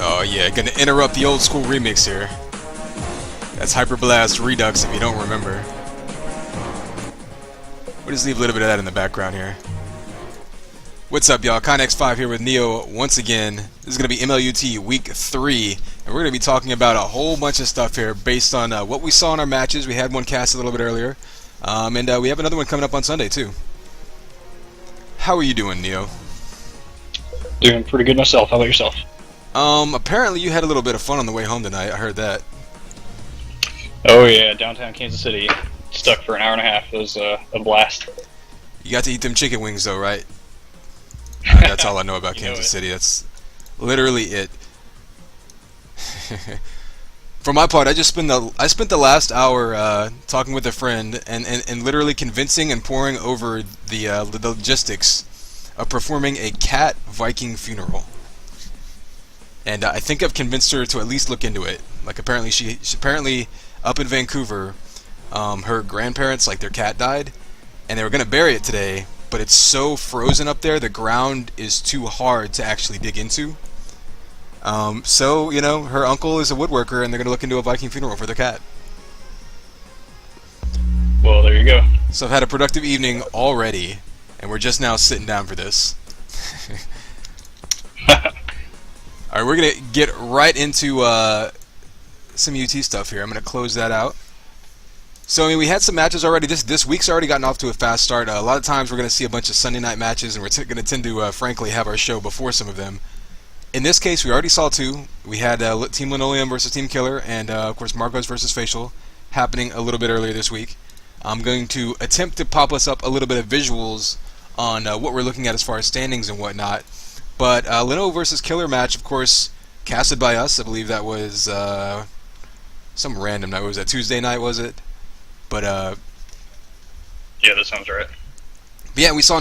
Oh yeah, gonna interrupt the old school remix here. That's Hyper Blast Redux if you don't remember. We'll just leave a little bit of that in the background here. What's up, y'all? Connex5 here with Neo once again. This is going to be MLUT Week 3, and we're going to be talking about a whole bunch of stuff here based on what we saw in our matches. We had one cast a little bit earlier, and we have another one coming up on Sunday, too. How are you doing, Neo? Doing pretty good myself. How about yourself? Apparently you had a little bit of fun on the way home tonight. I heard that. Oh yeah, downtown Kansas City. Stuck for an hour and a half. It was a blast. You got to eat them chicken wings, though, right? That's all I know about Kansas City. That's literally it. For my part, I spent the last hour talking with a friend and literally convincing and poring over the logistics of performing a cat Viking funeral. And I think I've convinced her to at least look into it. Like apparently she apparently up in Vancouver, her grandparents, like their cat died, and they were gonna bury it today. But it's so frozen up there, the ground is too hard to actually dig into. So, you know, her uncle is a woodworker, and they're going to look into a Viking funeral for their cat. Well, there you go. So I've had a productive evening already, and we're just now sitting down for this. Alright, we're going to get right into some UT stuff here. I'm going to close that out. So, I mean, we had some matches already. This week's already gotten off to a fast start. A lot of times we're going to see a bunch of Sunday night matches, and we're going to tend to, frankly, have our show before some of them. In this case, we already saw two. We had Team Linoleum versus Team Killer, and, of course, Marcos versus Facial happening a little bit earlier this week. I'm going to attempt to pop us up a little bit of visuals on what we're looking at as far as standings and whatnot. But Lino versus Killer match, of course, casted by us. I believe that was some random night. Was that Tuesday night, was it? But yeah, that sounds right. But yeah, we saw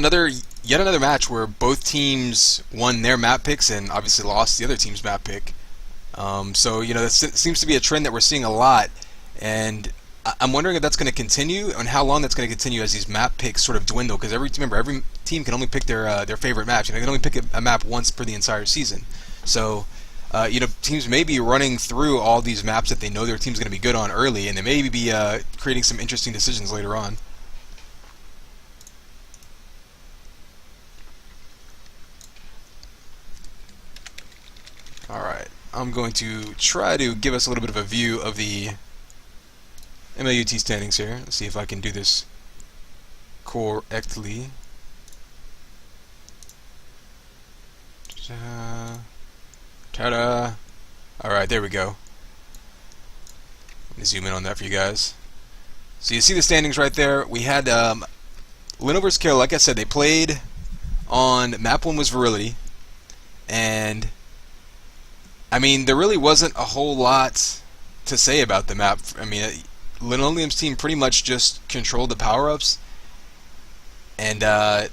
yet another match where both teams won their map picks and obviously lost the other team's map pick. So you know that seems to be a trend that we're seeing a lot, and I'm wondering if that's going to continue and how long that's going to continue as these map picks sort of dwindle. Because every team can only pick their favorite match. You know, they can only pick a map once per the entire season. So. You know, teams may be running through all these maps that they know their team's going to be good on early, and they may be creating some interesting decisions later on. Alright, I'm going to try to give us a little bit of a view of the MLUT standings here. Let's see if I can do this correctly. Ta-da! Alright, there we go. Let me zoom in on that for you guys. So you see the standings right there. We had Lino vs. Kill. Like I said, they played on map 1 was Virility. And, I mean, there really wasn't a whole lot to say about the map. I mean, Linoleum's team pretty much just controlled the power-ups. And, I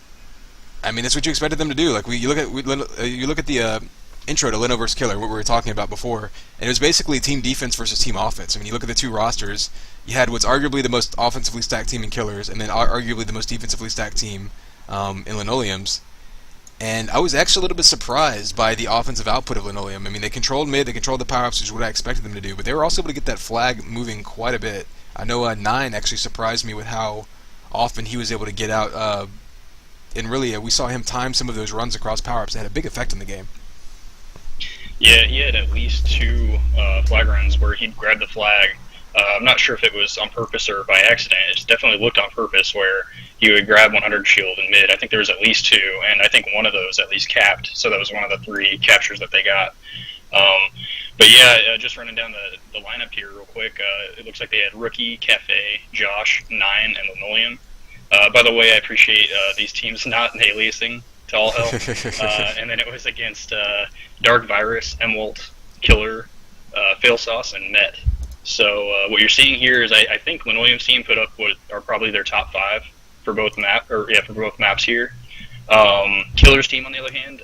mean, that's what you expected them to do. Like, you look at the intro to Lino vs. Killer, what we were talking about before, and it was basically team defense versus team offense. I mean, you look at the two rosters, you had what's arguably the most offensively stacked team in Killers, and then arguably the most defensively stacked team in Linoleum's. And I was actually a little bit surprised by the offensive output of Linoleum. I mean, they controlled mid, they controlled the power-ups, which is what I expected them to do, but they were also able to get that flag moving quite a bit. I know Nine actually surprised me with how often he was able to get out, and really, we saw him time some of those runs across power-ups that had a big effect in the game. Yeah, he had at least two flag runs where he'd grab the flag. I'm not sure if it was on purpose or by accident. It definitely looked on purpose where he would grab 100 shield in mid. I think there was at least two, and I think one of those at least capped. So that was one of the 3 captures that they got. But yeah, just running down the lineup here real quick, it looks like they had Rookie, Cafe, Josh, Nine, and Linoleum. By the way, I appreciate these teams not aliasing to all hell. And then it was against Dark Virus, Emwalt, Killer, Failsauce, and Met. So what you're seeing here is I think Linoleum's team put up what are probably their top 5 for both maps here. Killer's team, on the other hand,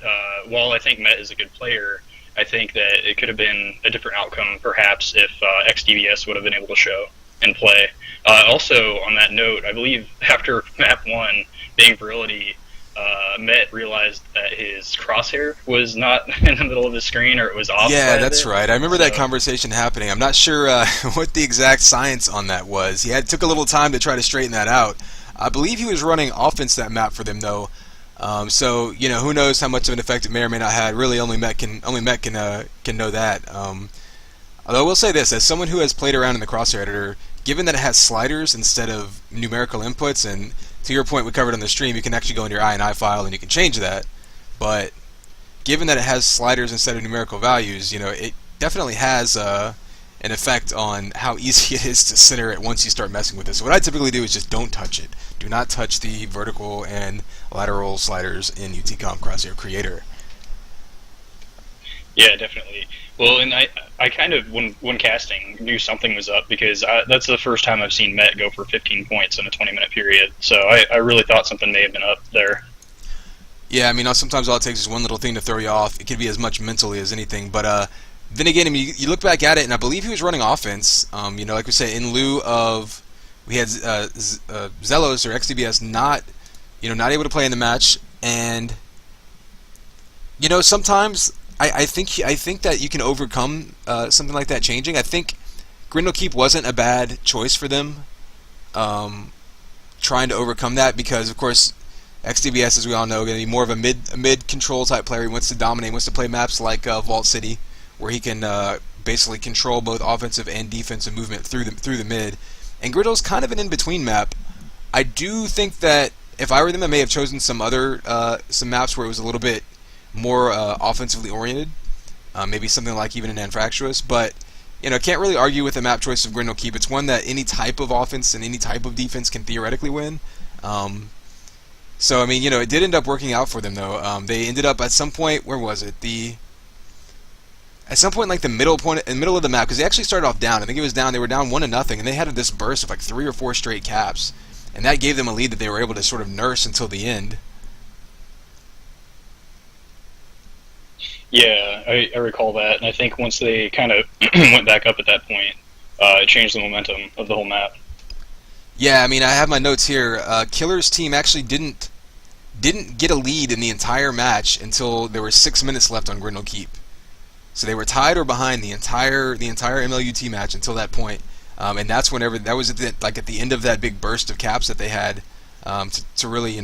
while I think Met is a good player, I think that it could have been a different outcome perhaps if XDVS would have been able to show and play. Also, on that note, I believe after map 1 being Virility, Met realized that his crosshair was not in the middle of the screen, or it was off Yeah, quite a that's bit. right. I remember that So conversation happening. I'm not sure what the exact science on that was. Took a little time to try to straighten that out. I believe he was running offense that map for them though. So who knows how much of an effect it may or may not have. Really, only Met can know that. Although I will say this, as someone who has played around in the crosshair editor, given that it has sliders instead of numerical inputs, and to your point we covered on the stream, you can actually go into your INI file and you can change that. But given that it has sliders instead of numerical values, it definitely has an effect on how easy it is to center it once you start messing with it. So what I typically do is just don't touch it. Do not touch the vertical and lateral sliders in UTCOM Crosshair Creator. yeah, definitely. Well, and I kind of when casting knew something was up because that's the first time I've seen Met go for 15 points in a 20-minute period. So I really thought something may have been up there. Yeah, I mean, sometimes all it takes is one little thing to throw you off. It can be as much mentally as anything. But then again, I mean, you look back at it, and I believe he was running offense. Like we said, in lieu of we had Zelos or XDBS not able to play in the match, and sometimes I think that you can overcome something like that changing. I think Grindlekeep wasn't a bad choice for them, trying to overcome that because, of course, XDBS, as we all know, going to be more of a mid control type player. He wants to dominate, wants to play maps like Vault City, where he can basically control both offensive and defensive movement through the mid. And Griddle's kind of an in-between map. I do think that if I were them, I may have chosen some maps where it was a little bit more offensively oriented. Maybe something like even an Anfractuous. But can't really argue with the map choice of Grindlekeep. It's one that any type of offense and any type of defense can theoretically win. So, I mean, it did end up working out for them, though. They ended up at some point, where was it? At some point, like the middle of the map, because they actually started off down. I think it was down. They were down 1-0, and they had this burst of like 3 or 4 straight caps, and that gave them a lead that they were able to sort of nurse until the end. Yeah, I recall that, and I think once they kind of went back up at that point, it changed the momentum of the whole map. Yeah, I mean, I have my notes here. Killer's team actually didn't get a lead in the entire match until there were 6 minutes left on Grindlekeep. So they were tied or behind the entire MLUT match until that point, and that's whenever that was at the end of that big burst of caps that they had to really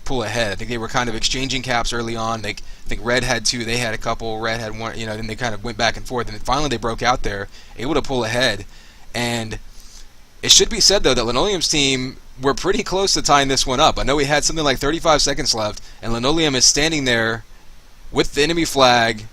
pull ahead. I think they were kind of exchanging caps early on. I think Red had 2, they had a couple, Red had 1. Then they kind of went back and forth, and then finally they broke out there, able to pull ahead. And it should be said, though, that Linoleum's team were pretty close to tying this one up. I know we had something like 35 seconds left, and Linoleum is standing there with the enemy flag,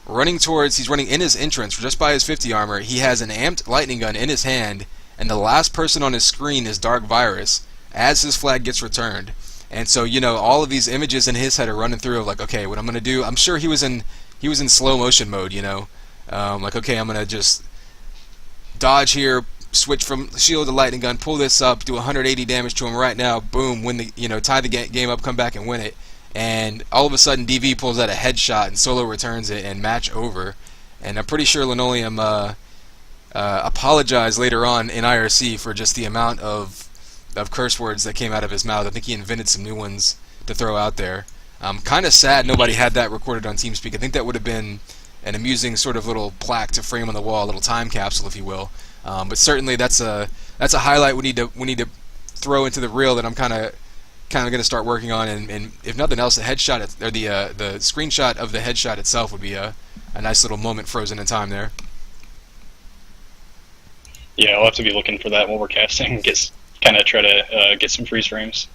he's running in his entrance, just by his 50 armor. He has an amped lightning gun in his hand, and the last person on his screen is Dark Virus as his flag gets returned. And so, all of these images in his head are running through of like, okay, what I'm going to do, I'm sure he was in slow motion mode, like, okay, I'm going to just dodge here, switch from shield to lightning gun, pull this up, do 180 damage to him right now, boom, win the tie the game up, come back and win it. And all of a sudden DV pulls out a headshot and Solo returns it and match over. And I'm pretty sure Linoleum apologized later on in IRC for just the amount of curse words that came out of his mouth. I think he invented some new ones to throw out there. Kind of sad nobody had that recorded on TeamSpeak. I think that would have been an amusing sort of little plaque to frame on the wall, a little time capsule, if you will. But certainly that's a highlight we need to throw into the reel that I'm kind of going to start working on. And if nothing else, the headshot or the screenshot of the headshot itself would be a nice little moment frozen in time there. Yeah, I'll have to be looking for that while we're casting. Try to get some freeze frames.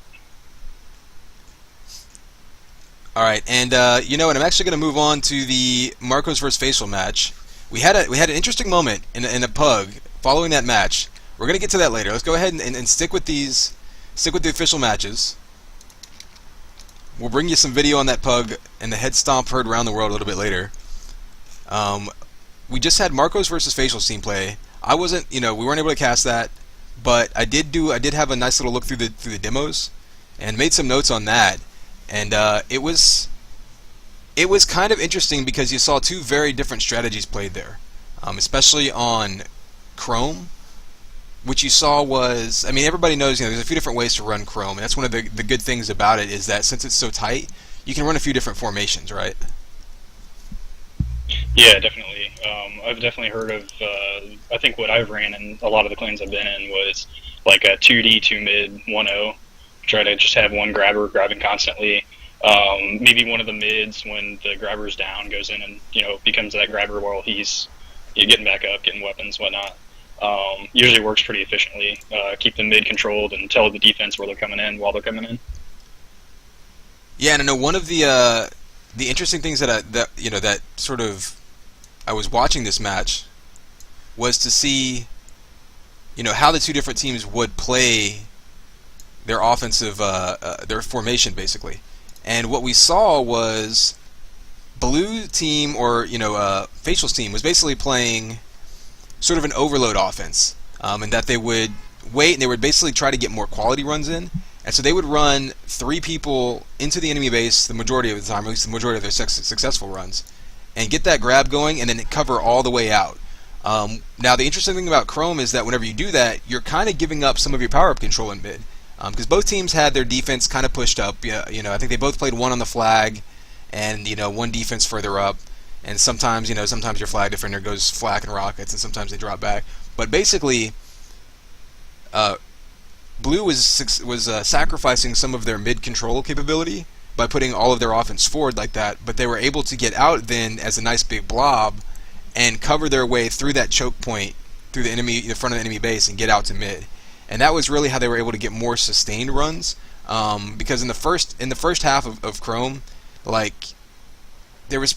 All right, and and I'm actually going to move on to the Marcos versus Facial match. We had an interesting moment in a pug following that match. We're going to get to that later. Let's go ahead and stick with the official matches. We'll bring you some video on that pug and the head stomp heard around the world a little bit later. We just had Marcos versus Facial team play. I wasn't, we weren't able to cast that, but I did have a nice little look through the demos and made some notes on that. And it was kind of interesting because you saw 2 very different strategies played there, especially on Chrome. Which you saw everybody knows, there's a few different ways to run Chrome, and that's one of the good things about it is that since it's so tight, you can run a few different formations, right? Yeah, definitely. I've definitely heard of. I think what I've ran in a lot of the clans I've been in was like a 2D, 2 mid, 1-0. Try to just have one grabber grabbing constantly. Maybe one of the mids, when the grabber's down, goes in and becomes that grabber while he's getting back up, getting weapons, whatnot. Usually works pretty efficiently. Keep the mid controlled and tell the defense where they're coming in while they're coming in. Yeah, and I know one of the interesting things that sort of I was watching this match was to see how the two different teams would play their offensive their formation basically. And what we saw was blue team, or Facial's team, was basically playing sort of an overload offense, and that they would wait and they would basically try to get more quality runs in. And so they would run 3 people into the enemy base the majority of the time, at least the majority of their successful runs, and get that grab going, and then cover all the way out. Now, the interesting thing about Chrome is that whenever you do that, you're kind of giving up some of your power-up control in mid. Because both teams had their defense kind of pushed up. I think they both played one on the flag, and one defense further up. And sometimes, sometimes your flag defender goes flak and rockets, and sometimes they drop back. But basically, Blue was sacrificing some of their mid-control capability by putting all of their offense forward like that, but they were able to get out then as a nice big blob and cover their way through that choke point, through the front of the enemy base, and get out to mid. And that was really how they were able to get more sustained runs, because in the first half of Chrome, like, there was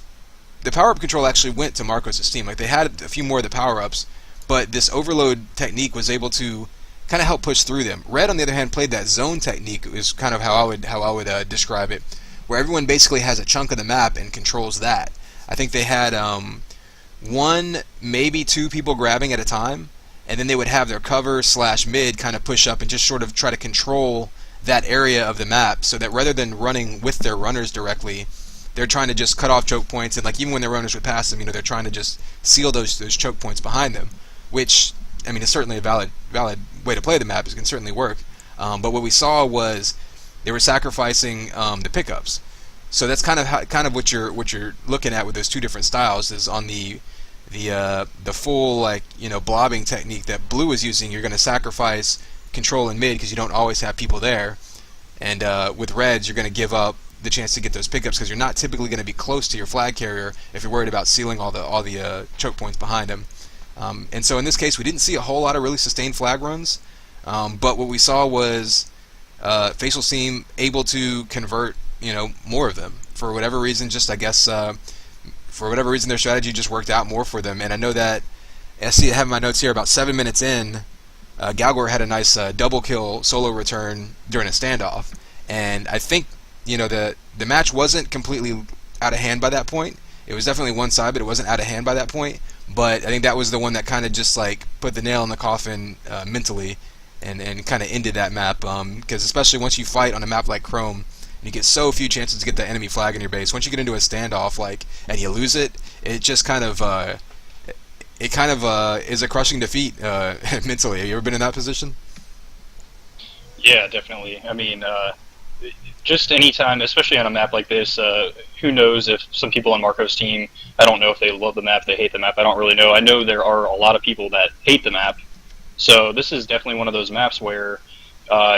the power-up control actually went to Marcos' team. Like, they had a few more of the power-ups, but this overload technique was able to kind of help push through them. Red, on the other hand, played that zone technique, is kind of how I would describe it, where everyone basically has a chunk of the map and controls that. I think they had 1, maybe 2 people grabbing at a time, and then they would have their cover / mid kind of push up and just sort of try to control that area of the map, so that rather than running with their runners directly, they're trying to just cut off choke points, and like even when their runners would pass them, they're trying to just seal those choke points behind them, which, I mean, it's certainly a valid way to play the map. It can certainly work. But what we saw was they were sacrificing the pickups. So that's kind of what you're looking at with those two different styles. Is on the full blobbing technique that Blue is using. You're going to sacrifice control in mid because you don't always have people there, and with Reds you're going to give up the chance to get those pickups because you're not typically going to be close to your flag carrier if you're worried about sealing all the choke points behind him. And so in this case, we didn't see a whole lot of really sustained flag runs, but what we saw was Facial team able to convert, more of them for whatever reason. Just I guess for whatever reason their strategy just worked out more for them. And I know that I have my notes here. About 7 minutes in, Galgor had a nice double kill solo return during a standoff, and I think the match wasn't completely out of hand by that point. It was definitely one side, but it wasn't out of hand by that point. But I think that was the one that kind of just put the nail in the coffin mentally, and kind of ended that map. Because especially once you fight on a map like Chrome, and you get so few chances to get that enemy flag in your base. Once you get into a standoff, and you lose it, it just kind of is a crushing defeat mentally. Have you ever been in that position? Yeah, definitely. I mean, just any time, especially on a map like this, who knows if some people on Marco's team, I don't know if they love the map, they hate the map, I don't really know. I know there are a lot of people that hate the map, so this is definitely one of those maps where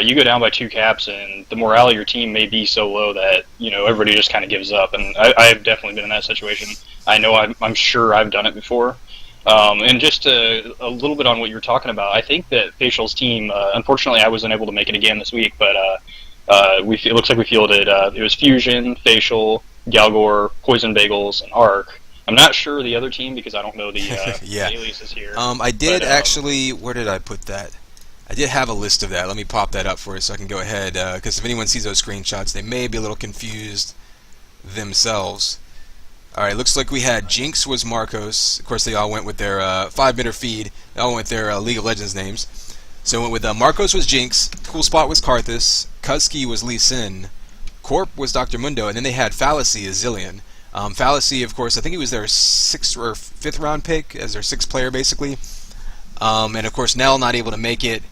you go down by 2 caps and the morale of your team may be so low that, everybody just kind of gives up, and I've definitely been in that situation. I know I'm sure I've done it before. And just a little bit on what you're talking about, I think that Facial's team, unfortunately I wasn't able to make it again this week, but it looks like we fielded, it was Fusion, Facial, Galgor, Poison Bagels, and Arc. I'm not sure the other team because I don't know the yeah. aliases here. I did actually, where did I put that? I did have a list of that. Let me pop that up for you so I can go ahead, because if anyone sees those screenshots, they may be a little confused themselves. Alright, looks like we had Jinx was Marcos. Of course, they all went with their 5-minute feed. They all went with their League of Legends names. So went with Marcos was Jinx, Cool Spot was Karthus, Kuzki was Lee Sin, Corp was Dr. Mundo, and then they had Fallacy as Zillion. Fallacy, of course, I think he was their 6th or 5th round pick as their 6th player, basically. And of course, Nell not able to make it.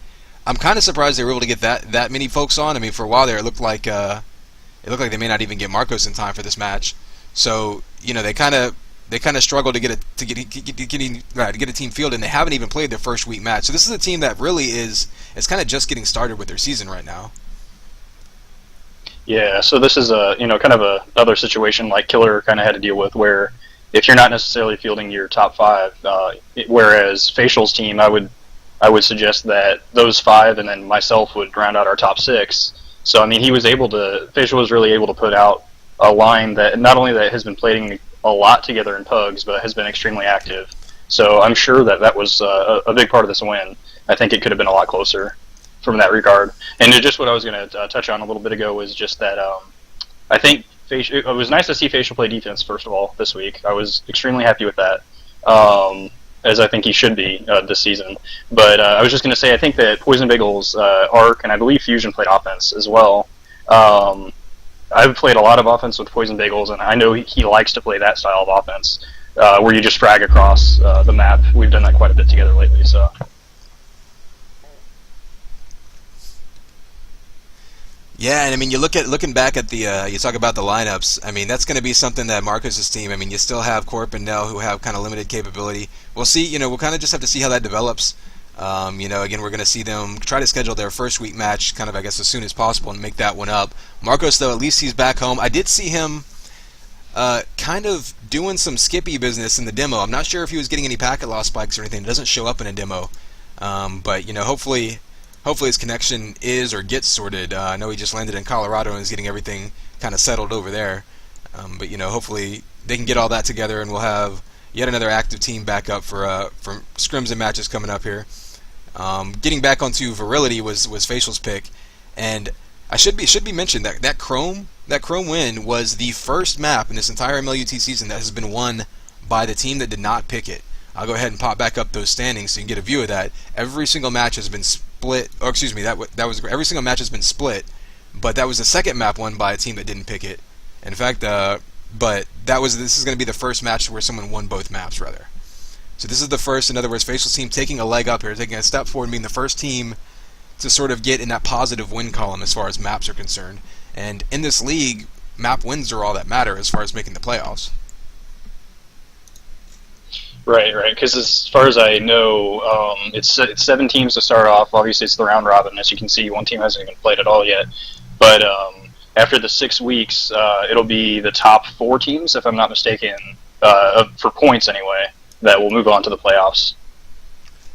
I'm kind of surprised they were able to get that many folks on. I mean, for a while there, it looked like it looked like they may not even get Marcos in time for this match. So they kind of struggle to get a team field, and they haven't even played their first week match. So this is a team that really is kind of just getting started with their season right now. Yeah, so this is a kind of a other situation like Killer kind of had to deal with, where if you're not necessarily fielding your top five, whereas Facial's team, I would suggest that those five and then myself would round out our top six. So I mean, Facial was really able to put out a line that not only that has been playing a lot together in Pugs, but has been extremely active. So I'm sure that was a big part of this win. I think it could have been a lot closer from that regard. And just what I was going to touch on a little bit ago was just that I think it was nice to see Facial play defense, first of all, this week. I was extremely happy with that, as I think he should be this season. But I was just going to say, I think that Poison Bagels, Arc, and I believe Fusion played offense as well. I've played a lot of offense with Poison Bagels, and I know he likes to play that style of offense, where you just frag across the map. We've done that quite a bit together lately, so... Yeah, and I mean, looking back at the you talk about the lineups. I mean, that's going to be something that Marcus's team. I mean, you still have Corp and Nell who have kind of limited capability. We'll see. We'll kind of just have to see how that develops. Again, we're going to see them try to schedule their first week match, kind of I guess as soon as possible, and make that one up. Marcos, though, at least he's back home. I did see him kind of doing some Skippy business in the demo. I'm not sure if he was getting any packet loss spikes or anything. It doesn't show up in a demo, but hopefully his connection is or gets sorted. I know he just landed in Colorado and is getting everything kind of settled over there. But hopefully they can get all that together, and we'll have yet another active team back up for scrims and matches coming up here. Getting back onto Virility was Facial's pick, and I should be mentioned that Chrome win was the first map in this entire MLUT season that has been won by the team that did not pick it. I'll go ahead and pop back up those standings so you can get a view of that. Every single match has been split. Or excuse me, that was every single match has been split, but that was the second map won by a team that didn't pick it. In fact, this is going to be the first match where someone won both maps, rather. So this is the first, in other words, Facial's team taking a leg up here, taking a step forward, being the first team to sort of get in that positive win column as far as maps are concerned. And in this league, map wins are all that matter as far as making the playoffs. Right. Because as far as I know, it's 7 teams to start off. Obviously, it's the round robin. As you can see, one team hasn't even played at all yet. But after the 6 weeks, it'll be the top 4 teams, if I'm not mistaken, for points anyway, that will move on to the playoffs.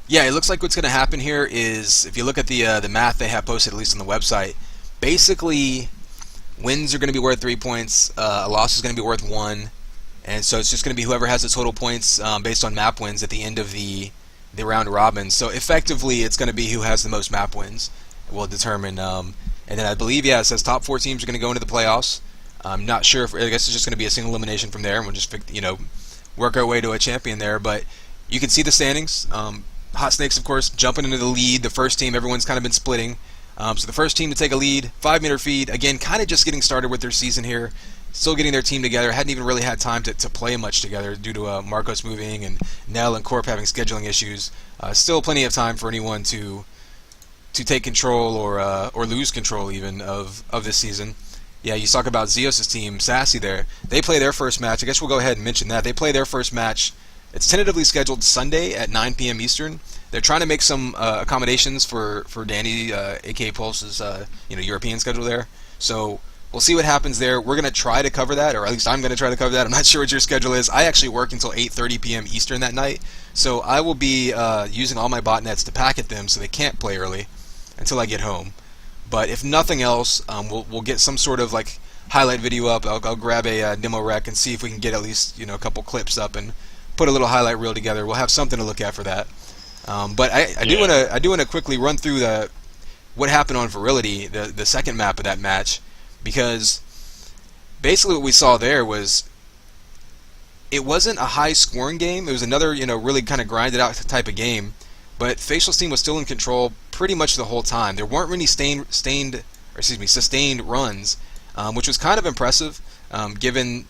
Yeah, it looks like what's going to happen here is, if you look at the math they have posted, at least on the website, basically wins are going to be worth 3 points, a loss is going to be worth 1. And so it's just going to be whoever has the total points based on map wins at the end of the round robin. So effectively, it's going to be who has the most map wins will determine. And then I believe, it says top 4 teams are going to go into the playoffs. I'm not sure I guess it's just going to be a single elimination from there, and we'll just work our way to a champion there. But you can see the standings. Hot Snakes, of course, jumping into the lead. The first team, everyone's kind of been splitting. So the first team to take a lead, 5-meter feed. Again, kind of just getting started with their season here. Still getting their team together. Hadn't even really had time to play much together due to Marcos moving and Nell and Corp having scheduling issues. Still plenty of time for anyone to take control or lose control even of this season. Yeah, you talk about Zeos' team, Sassy there. They play their first match. I guess we'll go ahead and mention that. They play their first match. It's tentatively scheduled Sunday at 9 p.m. Eastern. They're trying to make some accommodations for Danny, a.k.a. Pulse's European schedule there. So we'll see what happens there. We're going to try to cover that, or at least I'm going to try to cover that. I'm not sure what your schedule is. I actually work until 8:30 p.m. Eastern that night, so I will be using all my botnets to packet them so they can't play early until I get home. But if nothing else, we'll get some sort of highlight video up. I'll grab a demo rec and see if we can get at least a couple clips up and put a little highlight reel together. We'll have something to look at for that. But I do want to quickly run through what happened on Virility, the second map of that match. Because basically what we saw there was it wasn't a high scoring game. It was another really kind of grinded out type of game, but Facial's team was still in control pretty much the whole time. There weren't really sustained runs, which was kind of impressive given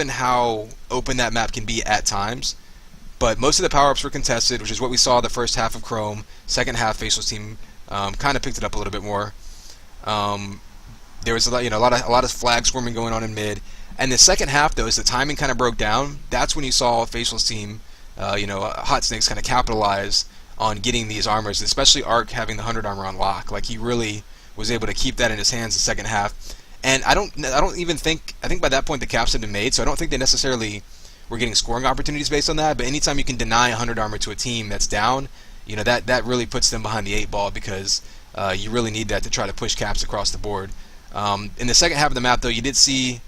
how open that map can be at times. But most of the power-ups were contested, which is what we saw the first half of Chrome. Second half, Facial's team kind of picked it up a little bit more. Um, there was a lot, a lot of flag swarming going on in mid. And the second half, though, as the timing kind of broke down, that's when you saw Facial's team, Hot Snakes kind of capitalize on getting these armors, especially Ark having the 100 armor on lock. Like, he really was able to keep that in his hands the second half. And I don't even think, I think by that point the caps had been made, so I don't think they necessarily were getting scoring opportunities based on that. But anytime you can deny 100 armor to a team that's down, that really puts them behind the 8 ball, because you really need that to try to push caps across the board. In the second half of the map, though, you did see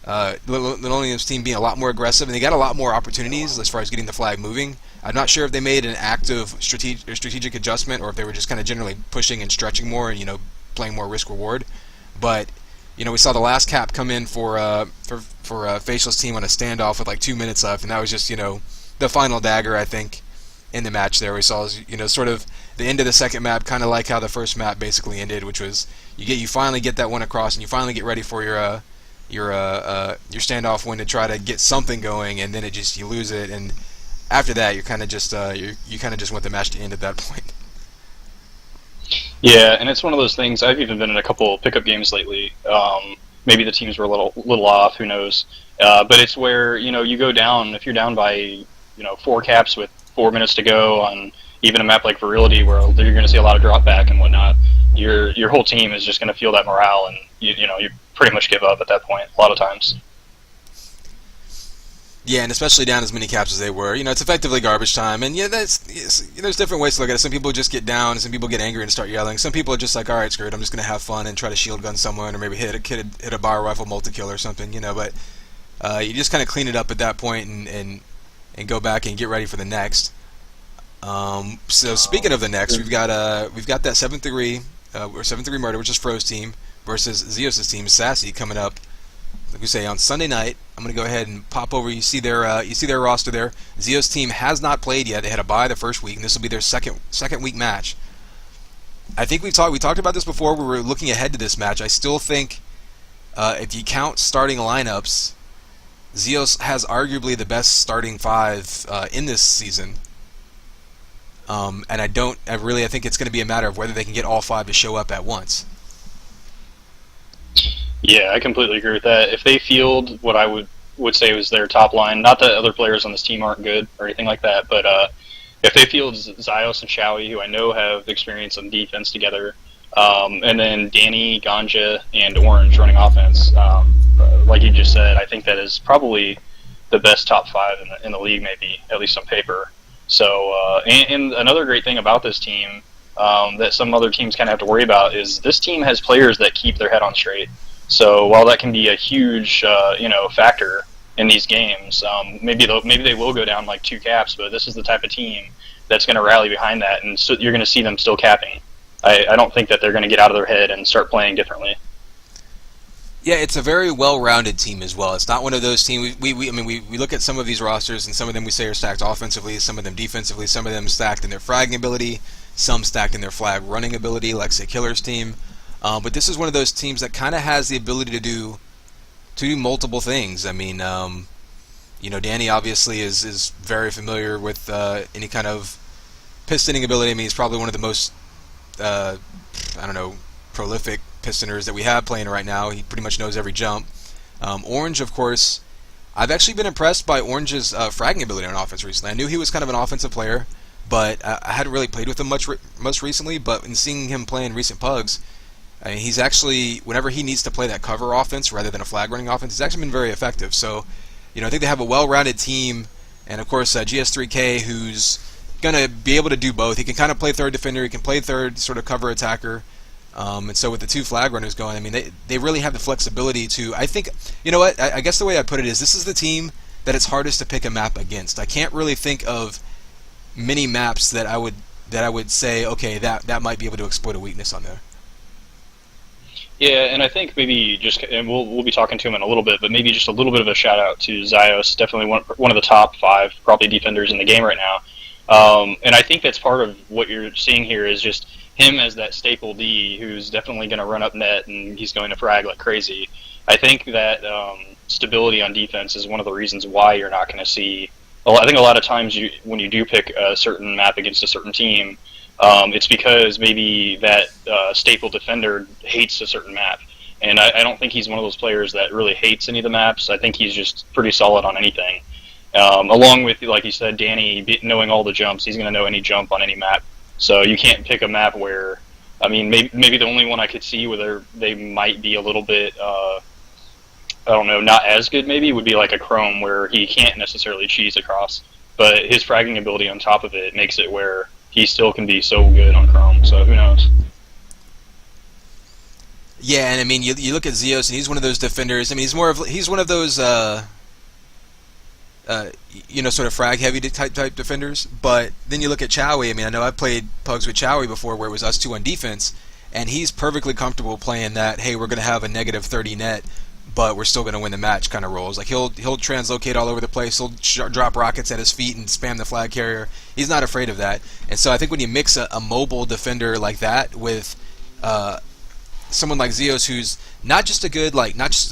Linoleum's team being a lot more aggressive, and they got a lot more opportunities as far as getting the flag moving. I'm not sure if they made an active strategic adjustment, or if they were just kind of generally pushing and stretching more and playing more risk reward. But we saw the last cap come in for Facial's team on a standoff with like 2 minutes left, and that was just the final dagger, I think, in the match. There we saw sort of the end of the second map, kind of like how the first map basically ended, which was you finally get that one across, and you finally get ready for your standoff win to try to get something going, and then you lose it, and after that you kind of just want the match to end at that point. Yeah, and it's one of those things. I've even been in a couple pickup games lately. Maybe the teams were a little off. Who knows? But it's where you go down, if you're down by 4 caps with 4 minutes to go on even a map like Virility, where you're going to see a lot of drop back and whatnot. Your whole team is just going to feel that morale, and you pretty much give up at that point a lot of times. Yeah, and especially down as many caps as they were, it's effectively garbage time. And there's different ways to look at it. Some people just get down, some people get angry and start yelling. Some people are just like, all right, screw it, I'm just going to have fun and try to shield gun someone, or maybe hit a bar rifle multi-kill or something, But you just kind of clean it up at that point and go back and get ready for the next. So speaking of the next, we've got that 7-3 or 7-3 murder, which is Fro's team, versus Zeus' team, Sassy, coming up. Like we say, on Sunday night. I'm going to go ahead and pop over. You see their roster there. Zeus' team has not played yet. They had a bye the first week, and this will be their second week match. I think we talked about this before. We were looking ahead to this match. I still think if you count starting lineups, Zeus has arguably the best starting 5 in this season. And I think it's going to be a matter of whether they can get all 5 to show up at once. Yeah, I completely agree with that. If they field what I would say was their top line, not that other players on this team aren't good or anything like that, but if they field Zyos and Showy, who I know have experience on defense together, and then Danny, Ganja, and Orange running offense, like you just said, I think that is probably the best top 5 in the league, maybe, at least on paper. So, and another great thing about this team that some other teams kind of have to worry about is this team has players that keep their head on straight. So while that can be a huge, factor in these games, maybe they will go down like 2 caps, but this is the type of team that's going to rally behind that, and so you're going to see them still capping. I don't think that they're going to get out of their head and start playing differently. Yeah, it's a very well-rounded team as well. It's not one of those teams. We look at some of these rosters, and some of them we say are stacked offensively, some of them defensively, some of them stacked in their fragging ability, some stacked in their flag running ability, like say Killer's team. But this is one of those teams that kind of has the ability to do multiple things. I mean, Danny obviously is very familiar with any kind of pistoning ability. I mean, he's probably one of the most prolific pistoners that we have playing right now. He pretty much knows every jump. Orange, of course, I've actually been impressed by Orange's fragging ability on offense recently. I knew he was kind of an offensive player, but I hadn't really played with him much recently. But in seeing him play in recent pugs, I mean, he's actually, whenever he needs to play that cover offense rather than a flag running offense, he's actually been very effective. So, I think they have a well-rounded team, and of course GS3K, who's gonna be able to do both. He can kind of play third defender, he can play third sort of cover attacker. And so with the 2 flag runners going, I mean, they really have the flexibility to, I think, I guess the way I put it is, this is the team that it's hardest to pick a map against. I can't really think of many maps that I would say, okay, that might be able to exploit a weakness on there. Yeah, and I think maybe and we'll be talking to him in a little bit, but maybe just a little bit of a shout out to Zyos, definitely one of the top 5 probably defenders in the game right now. And I think that's part of what you're seeing here is just him as that staple D who's definitely going to run up net and he's going to frag like crazy. I think that stability on defense is one of the reasons why you're not going to see. Well, I think a lot of times when you do pick a certain map against a certain team, it's because maybe that staple defender hates a certain map. And I don't think he's one of those players that really hates any of the maps. I think he's just pretty solid on anything. Along with, like you said, Danny knowing all the jumps, he's going to know any jump on any map. So you can't pick a map where, I mean, maybe the only one I could see where they might be a little bit, I don't know, not as good maybe, would be like a Chrome where he can't necessarily cheese across. But his fragging ability on top of it makes it where he still can be so good on Chrome, so who knows. Yeah, and I mean, you look at Zeus, and he's one of those defenders. I mean, he's one of those sort of frag heavy type defenders. But then you look at Chowie. I mean, I know I've played pugs with Chowie before, where it was us two on defense, and he's perfectly comfortable playing that. Hey, we're going to have a negative 30 net, but we're still going to win the match kind of roles. Like he'll translocate all over the place. He'll drop rockets at his feet and spam the flag carrier. He's not afraid of that. And so I think when you mix a mobile defender like that with someone like Zeus, who's not just a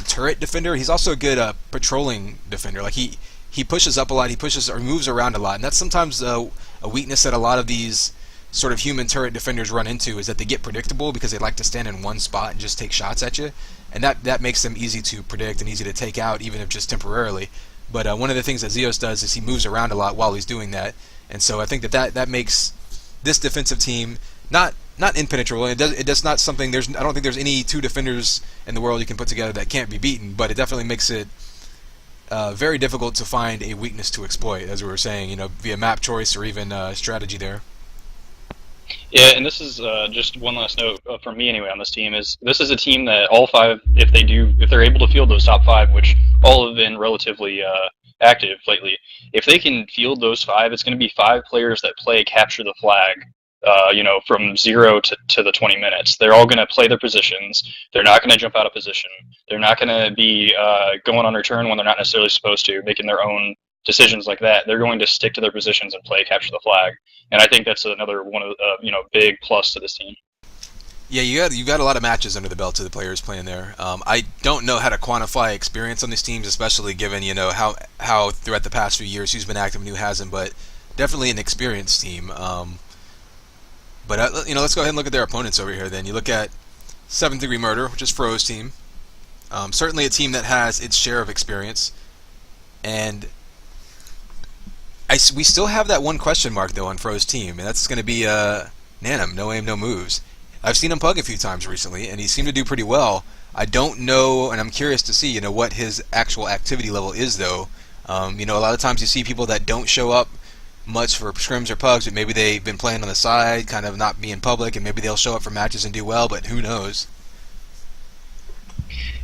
turret defender, he's also a good patrolling defender. Like he pushes up a lot, he pushes or moves around a lot, and that's sometimes a weakness that a lot of these sort of human turret defenders run into, is that they get predictable because they like to stand in one spot and just take shots at you, and that makes them easy to predict and easy to take out, even if just temporarily. But one of the things that Zeus does is he moves around a lot while he's doing that, and so I think that makes this defensive team not impenetrable. It does not something. I don't think there's any two defenders in the world you can put together that can't be beaten. But it definitely makes it very difficult to find a weakness to exploit, as we were saying, via map choice or even strategy there. Yeah, and this is just one last note from me anyway on this team is this is a team that all five, if they're able to field those top five, which all have been relatively active lately, if they can field those five, it's going to be five players that play capture the flag. From 0 to the 20 minutes. They're all going to play their positions. They're not going to jump out of position. They're not going to be going on return when they're not necessarily supposed to, making their own decisions like that. They're going to stick to their positions and play capture the flag. And I think that's another one of big plus to this team. Yeah, you got a lot of matches under the belt to the players playing there. I don't know how to quantify experience on these teams, especially given how throughout the past few years who's been active and who hasn't, but definitely an experienced team. But let's go ahead and look at their opponents over here. Then you look at 7th Degree Murder, which is Fro's team. Certainly a team that has its share of experience, and we still have that one question mark though on Fro's team, and that's going to be Nanum. No aim, no moves. I've seen him pug a few times recently, and he seemed to do pretty well. I don't know, and I'm curious to see what his actual activity level is though. A lot of times you see people that don't show up much for scrims or pugs, but maybe they've been playing on the side, kind of not being public, and maybe they'll show up for matches and do well, but who knows?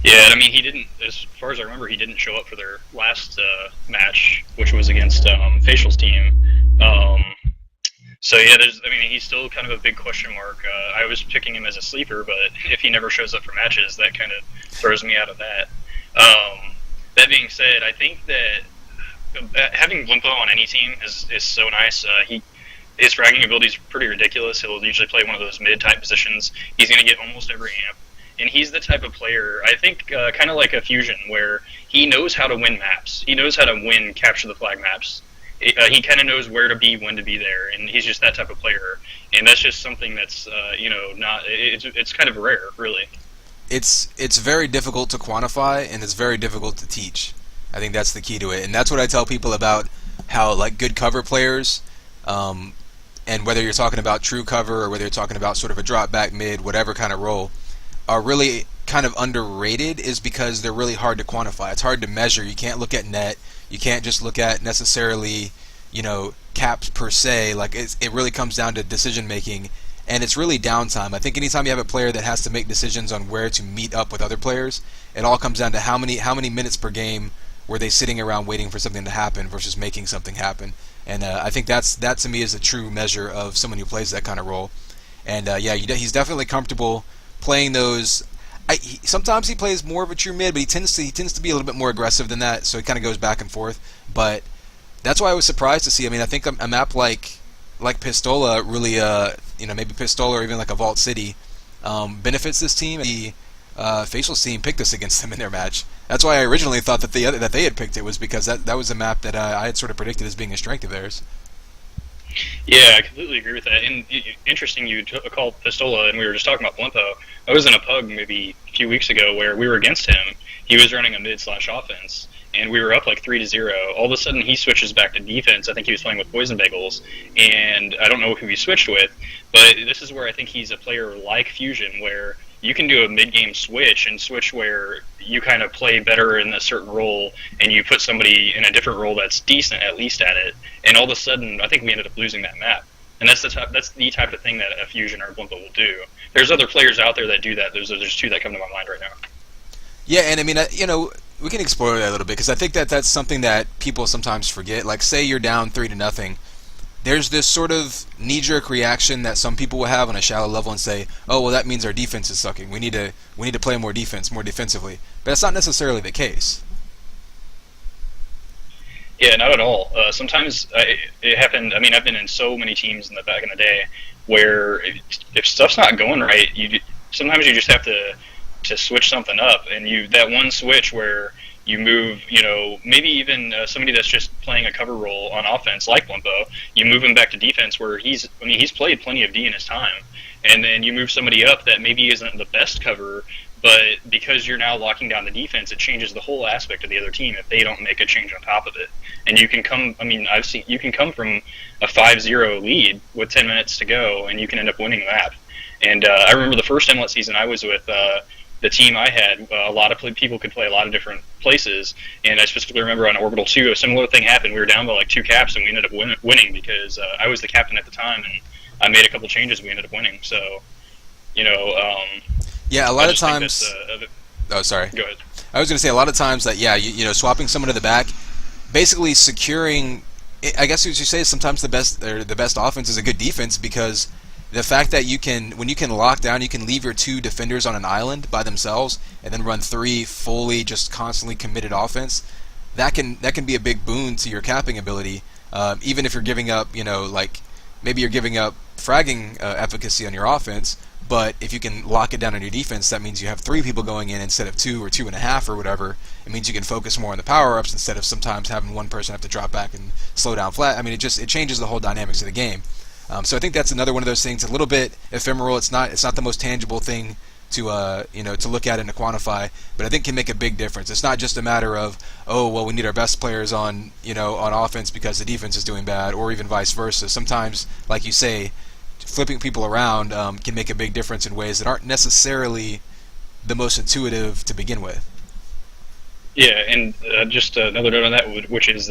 Yeah, I mean, he didn't, as far as I remember, he didn't show up for their last match, which was against Facial's team. So yeah, he's still kind of a big question mark. I was picking him as a sleeper, but if he never shows up for matches, that kind of throws me out of that. That being said, I think that having Limpo on any team is so nice. His fragging ability is pretty ridiculous. He'll usually play one of those mid-type positions. He's going to get almost every amp. And he's the type of player, I think, kind of like a Fusion, where he knows how to win maps. He knows how to win capture the flag maps. He kind of knows where to be, when to be there, and he's just that type of player. And that's just something that's, it's kind of rare, really. It's very difficult to quantify, and it's very difficult to teach. I think that's the key to it, and that's what I tell people about how good cover players, and whether you're talking about true cover or whether you're talking about sort of a drop back mid, whatever kind of role, are really kind of underrated, is because they're really hard to quantify. It's hard to measure. You can't look at net. You can't just look at necessarily caps per se. It really comes down to decision making, and it's really downtime. I think anytime you have a player that has to make decisions on where to meet up with other players, it all comes down to how many minutes per game were they sitting around waiting for something to happen versus making something happen. And I think that to me is a true measure of someone who plays that kind of role. And he's definitely comfortable playing those. Sometimes he plays more of a true mid, but he tends to be a little bit more aggressive than that, so he kind of goes back and forth. But that's why I was surprised to see. I mean, I think a map like Pistola really, maybe Pistola or even like a Vault City benefits this team. The Facial's team picked us against them in their match. That's why I originally thought that they had picked it, was because that was a map that I had sort of predicted as being a strength of theirs. Yeah, I completely agree with that. And interesting, you called Pistola, and we were just talking about Blimpo. I was in a pug maybe a few weeks ago where we were against him. He was running a mid slash offense, and we were up like 3-0. All of a sudden, he switches back to defense. I think he was playing with Poison Bagels, and I don't know who he switched with, but this is where I think he's a player like Fusion, where you can do a mid-game switch and switch where you kind of play better in a certain role, and you put somebody in a different role that's decent at least at it, and all of a sudden, I think we ended up losing that map. And that's the type of thing that a Fusion or a Blimpo will do. There's other players out there that do that. There's two that come to my mind right now. Yeah, and I mean, we can explore that a little bit because I think that that's something that people sometimes forget. Like, say you're down 3-0, there's this sort of knee-jerk reaction that some people will have on a shallow level and say, "Oh, well, that means our defense is sucking. We need to play more defense, more defensively." But that's not necessarily the case. Yeah, not at all. Sometimes it happened. I mean, I've been in so many teams in the back in the day where if stuff's not going right, sometimes you just have to switch something up, and you that one switch where you move, maybe even somebody that's just playing a cover role on offense like Limpo, you move him back to defense where he's played plenty of D in his time, and then you move somebody up that maybe isn't the best cover, but because you're now locking down the defense, it changes the whole aspect of the other team if they don't make a change on top of it. And you can come, I mean, I've seen you can come from a 5-0 lead with 10 minutes to go, and you can end up winning the map. And I remember the first Mlut season I was with. The team I had, a lot of people could play a lot of different places, and I specifically remember on Orbital 2, a similar thing happened. We were down by like 2 caps, and we ended up winning because I was the captain at the time, and I made a couple changes, and we ended up winning. So, Yeah, a I lot of just think times. that's Oh, sorry. go ahead. I was going to say a lot of times that swapping someone to the back, basically securing. I guess what you say is sometimes the best offense is a good defense because the fact that when you can lock down, you can leave your 2 defenders on an island by themselves and then run 3 fully just constantly committed offense. That can be a big boon to your capping ability, even if you're giving up, like maybe you're giving up fragging efficacy on your offense. But if you can lock it down on your defense, that means you have 3 people going in instead of 2 or 2.5 or whatever. It means you can focus more on the power-ups instead of sometimes having one person have to drop back and slow down flat. I mean, it changes the whole dynamics of the game. So I think that's another one of those things, a little bit ephemeral. It's not the most tangible thing to look at and to quantify, but I think can make a big difference. It's not just a matter of, oh, well, we need our best players on offense because the defense is doing bad, or even vice versa. Sometimes, like you say, flipping people around can make a big difference in ways that aren't necessarily the most intuitive to begin with. Yeah, and just another note on that, which is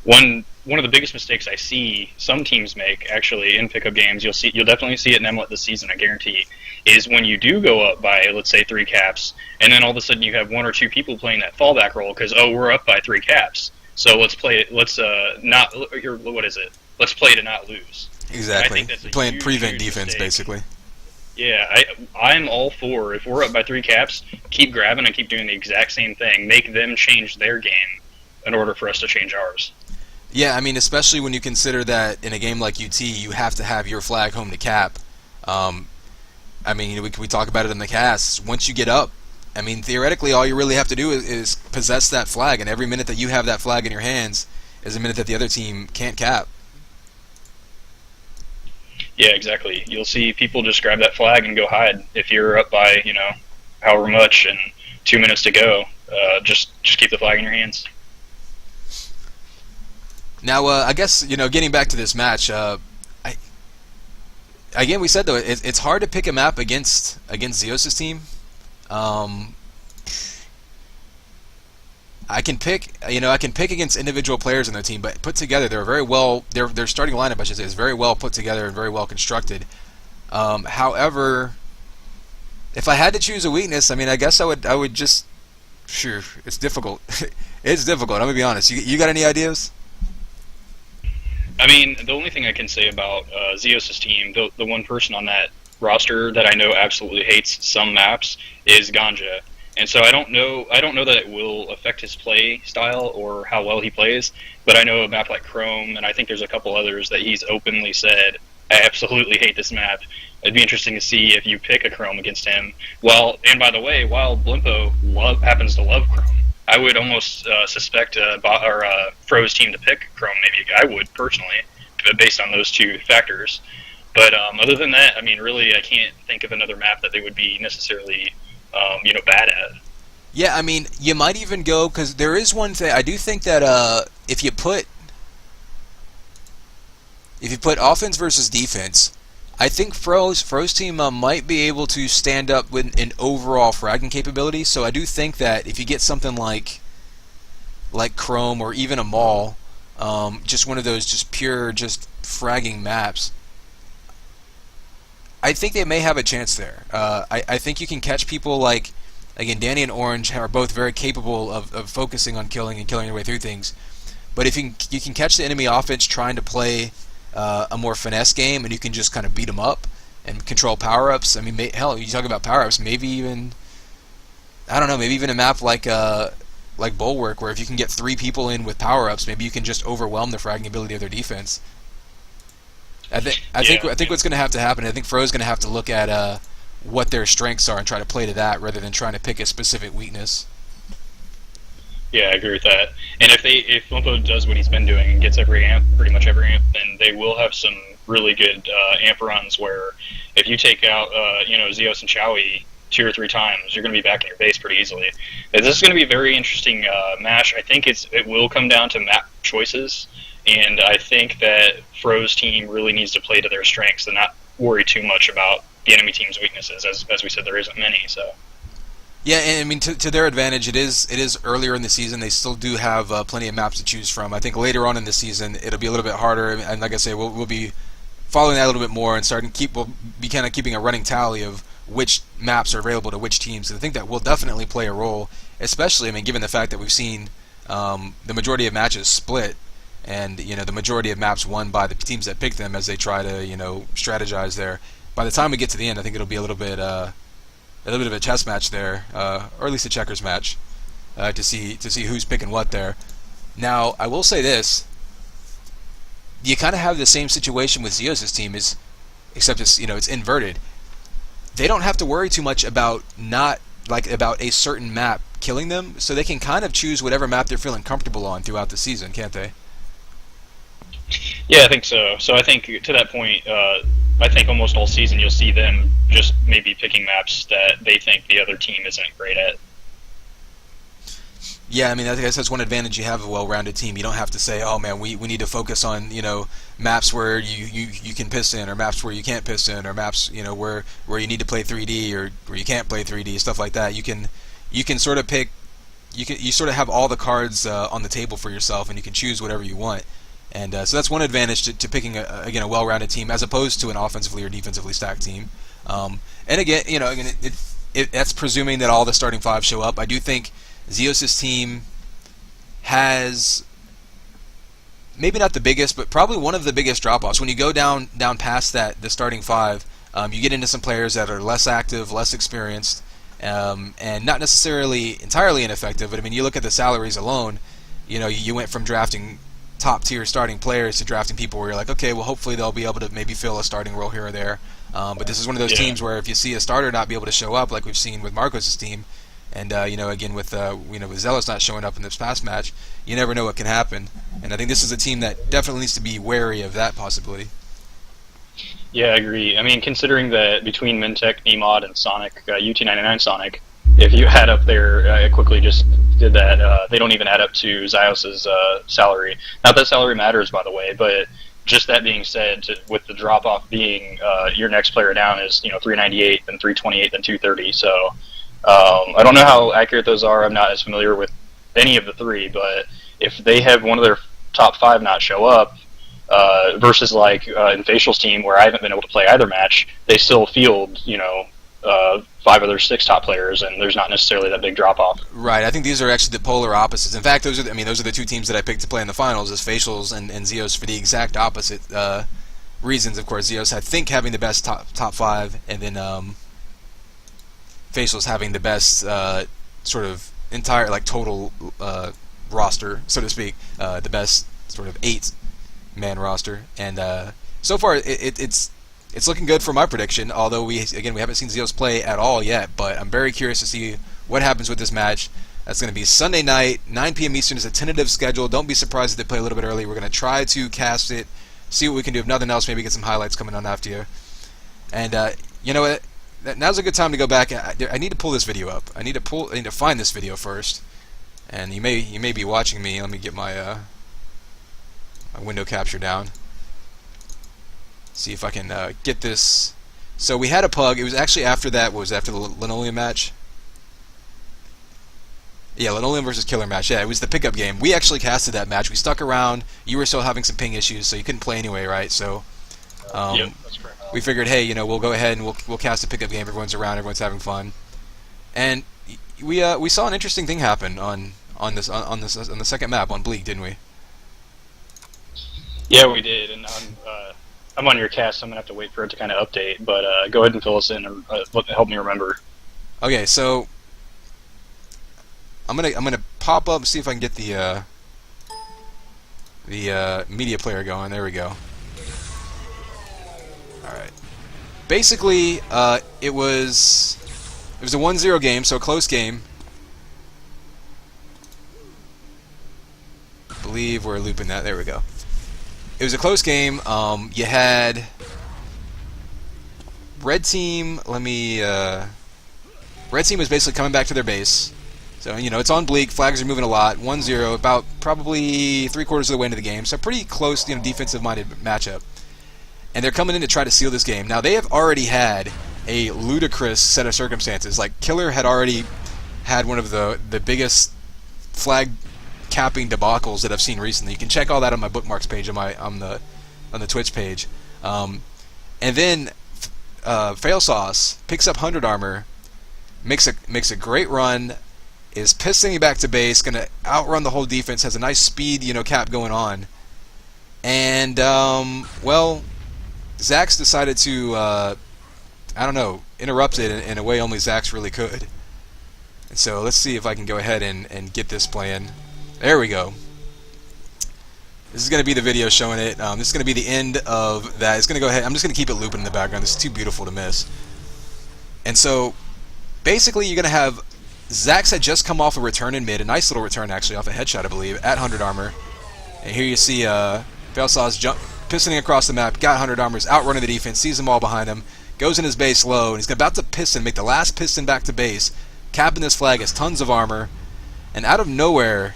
one of the biggest mistakes I see some teams make actually in pickup games. You'll definitely see it in Mlut this season, I guarantee, is when you do go up by, let's say, 3 caps, and then all of a sudden you have 1 or 2 people playing that fallback role because we're up by 3 caps, so let's play it. Let's not. What is it? Let's play to not lose. Exactly. Playing huge, prevent huge defense, mistake. basically. Yeah, I'm all for, if we're up by 3 caps, keep grabbing and keep doing the exact same thing. Make them change their game in order for us to change ours. Yeah, I mean, especially when you consider that in a game like UT, you have to have your flag home to cap. I mean, we talk about it in the cast. Once you get up, I mean, theoretically, all you really have to do is possess that flag, and every minute that you have that flag in your hands is a minute that the other team can't cap. Yeah, exactly. You'll see people just grab that flag and go hide. If you're up by, however much and 2 minutes to go, just keep the flag in your hands. Now, I guess, getting back to this match, again, we said, though, it's hard to pick a map against Zeus' team. I can pick against individual players in their team, but put together, they're very well. Their starting lineup, I should say, is very well put together and very well constructed. However, if I had to choose a weakness, I mean, I guess I would just. Sure, it's difficult. It's difficult. I'm gonna be honest. You got any ideas? I mean, the only thing I can say about Zeus' team, the one person on that roster that I know absolutely hates some maps is Ganja. And so I don't know that it will affect his play style or how well he plays, but I know a map like Chrome, and I think there's a couple others that he's openly said, I absolutely hate this map. It'd be interesting to see if you pick a Chrome against him. And by the way, while Blimpo happens to love Chrome, I would almost suspect Fro's team to pick Chrome. Maybe I would personally, based on those two factors. But other than that, I mean, really, I can't think of another map that they would be necessarily, bad at. Yeah, I mean, you might even go, because there is one thing I do think that if you put offense versus defense, I think Fro's team might be able to stand up with an overall fragging capability. So I do think that if you get something like Chrome or even a Maul, just one of those just pure just fragging maps, I think they may have a chance there. I think you can catch people like, again, Danny and Orange are both very capable of focusing on killing your way through things. But if you can catch the enemy offense trying to play a more finesse game, and you can just kind of beat them up and control power-ups. I mean, hell, you talk about power-ups, maybe even, I don't know, maybe even a map like Bulwark, where if you can get 3 people in with power-ups, maybe you can just overwhelm the fragging ability of their defense. I think what's going to have to happen, I think Fro's going to have to look at what their strengths are and try to play to that rather than trying to pick a specific weakness. Yeah, I agree with that. And if Lumpo does what he's been doing and gets pretty much every amp, then they will have some really good amp runs where if you take out Zeus and Chowie 2 or 3 times, you're going to be back in your base pretty easily. This is going to be a very interesting match. I think it will come down to map choices, and I think that Fro's team really needs to play to their strengths and not worry too much about the enemy team's weaknesses. As we said, there isn't many, so. Yeah, and I mean, to their advantage, it is earlier in the season. They still do have plenty of maps to choose from. I think later on in the season, it'll be a little bit harder. And like I say, we'll be following that a little bit more and we'll be kind of keeping a running tally of which maps are available to which teams. And I think that will definitely play a role, especially, I mean, given the fact that we've seen the majority of matches split, and the majority of maps won by the teams that pick them as they try to strategize there. By the time we get to the end, I think it'll be a little bit of a chess match there, or at least a checkers match, to see who's picking what there. Now, I will say this: you kind of have the same situation with Zeus' team, except it's inverted. They don't have to worry too much about about a certain map killing them, so they can kind of choose whatever map they're feeling comfortable on throughout the season, can't they? Yeah, I think so. So I think to that point, I think almost all season you'll see them just maybe picking maps that they think the other team isn't great at. Yeah, I mean, I guess that's one advantage you have of a well-rounded team. You don't have to say, oh man, we need to focus on maps where you can piston, or maps where you can't piston, or maps where you need to play 3D or where you can't play 3D, stuff like that. You can sort of pick, you sort of have all the cards on the table for yourself, and you can choose whatever you want. And so that's one advantage to picking a well-rounded team as opposed to an offensively or defensively stacked team. And again, that's presuming that all the starting 5 show up. I do think Zeus' team has maybe not the biggest, but probably one of the biggest drop-offs. When you go down past the starting 5, you get into some players that are less active, less experienced, and not necessarily entirely ineffective. But I mean, you look at the salaries alone. You went from drafting top-tier starting players to drafting people where you're like, okay, well, hopefully they'll be able to maybe fill a starting role here or there. But this is one of those teams where if you see a starter not be able to show up, like we've seen with Marcos' team, and again with with Zealous not showing up in this past match, you never know what can happen. And I think this is a team that definitely needs to be wary of that possibility. Yeah, I agree. I mean, considering that between Mintech, Nemod, and Sonic, UT99 Sonic, if you add up I quickly just did that, they don't even add up to Zyos' salary. Not that salary matters, by the way, but just that being said, with the drop-off being your next player down is 398, then 328, then 230. So I don't know how accurate those are. I'm not as familiar with any of the 3, but if they have one of their top 5 not show up, versus in Facial's team where I haven't been able to play either match, they still field 5 of their 6 top players, and there's not necessarily that big drop off. Right. I think these are actually the polar opposites. In fact, those are the 2 teams that I picked to play in the finals, as Facials and Zeos, for the exact opposite reasons. Of course, Zeos I think having the best top 5, and then Facials having the best sort of entire total roster, so to speak, the best sort of 8-man roster, and so far it's looking good for my prediction, although we haven't seen Zeus play at all yet, but I'm very curious to see what happens with this match. That's going to be Sunday night, 9 p.m. Eastern is a tentative schedule. Don't be surprised if they play a little bit early. We're going to try to cast it see what we can do. If nothing else, maybe get some highlights coming on after you. And you know what? Now's a good time to go back. I need to pull this video up. I need to find this video first. And you may be watching me. Let me get my my window capture down. See if I can get this. So we had a pug. It was actually after that. What was it, after the linoleum match? Yeah, linoleum versus killer match. Yeah, it was the pickup game. We actually casted that match. We stuck around. You were still having some ping issues, so you couldn't play anyway, right? So Yep, that's correct. we figured, hey, you know, we'll go ahead and we'll cast a pickup game. Everyone's around. Everyone's having fun. And we saw an interesting thing happen on the second map on Bleak, didn't we? Yeah, we did, and I'm on your cast, so I'm gonna have to wait for it to kind of update. But go ahead and fill us in and help me remember. Okay, so I'm gonna pop up and see if I can get the media player going. There we go. All right. Basically, it was a 1-0 game, so a close game. I believe we're looping that. There we go. It was a close game. You had red team. Red team was basically coming back to their base. So, you know, it's on Bleak. Flags are moving a lot. 1-0, about probably 3/4 of the way into the game. So pretty close, you know, defensive-minded matchup. And they're coming in to try to seal this game. Now, they have already had a ludicrous set of circumstances. Like, Killer had already had one of the biggest flag capping debacles that I've seen recently. You can check all that on my bookmarks page on the Twitch page. And then Fail Sauce picks up 100 armor, makes a great run, is pistoling back to base, gonna outrun the whole defense, has a nice speed, you know, cap going on. And well, Zax decided to I don't know, interrupt it in a way only Zax really could. And so let's see if I can go ahead and get this playing. There we go. This is going to be the video showing it. This is going to be the end of that. It's going to go ahead. I'm just going to keep it looping in the background. This is too beautiful to miss. And so, basically, you're going to have Zax had just come off a return in mid, a nice little return actually, off a headshot, I believe, at 100 armor. And here you see Failsaw's pistoning across the map, got 100 armor, is outrunning the defense, sees them all behind him, goes in his base low, and he's about to piston, make the last piston back to base, capping this flag, has tons of armor, and out of nowhere,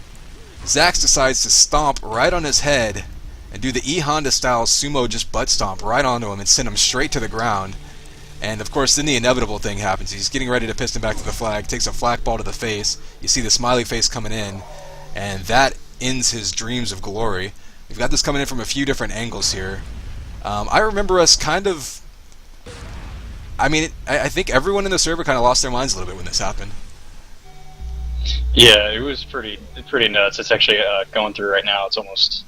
Zax decides to stomp right on his head and do the E Honda style sumo just butt stomp right onto him and send him straight to the ground. And of course, then the inevitable thing happens. He's getting ready to piston back to the flag, takes a flak ball to the face. You see the smiley face coming in, and that ends his dreams of glory. We've got this coming in from a few different angles here. I remember us kind of... I mean, I think everyone in the server kind of lost their minds a little bit when this happened. Yeah, it was pretty nuts. It's actually going through right now.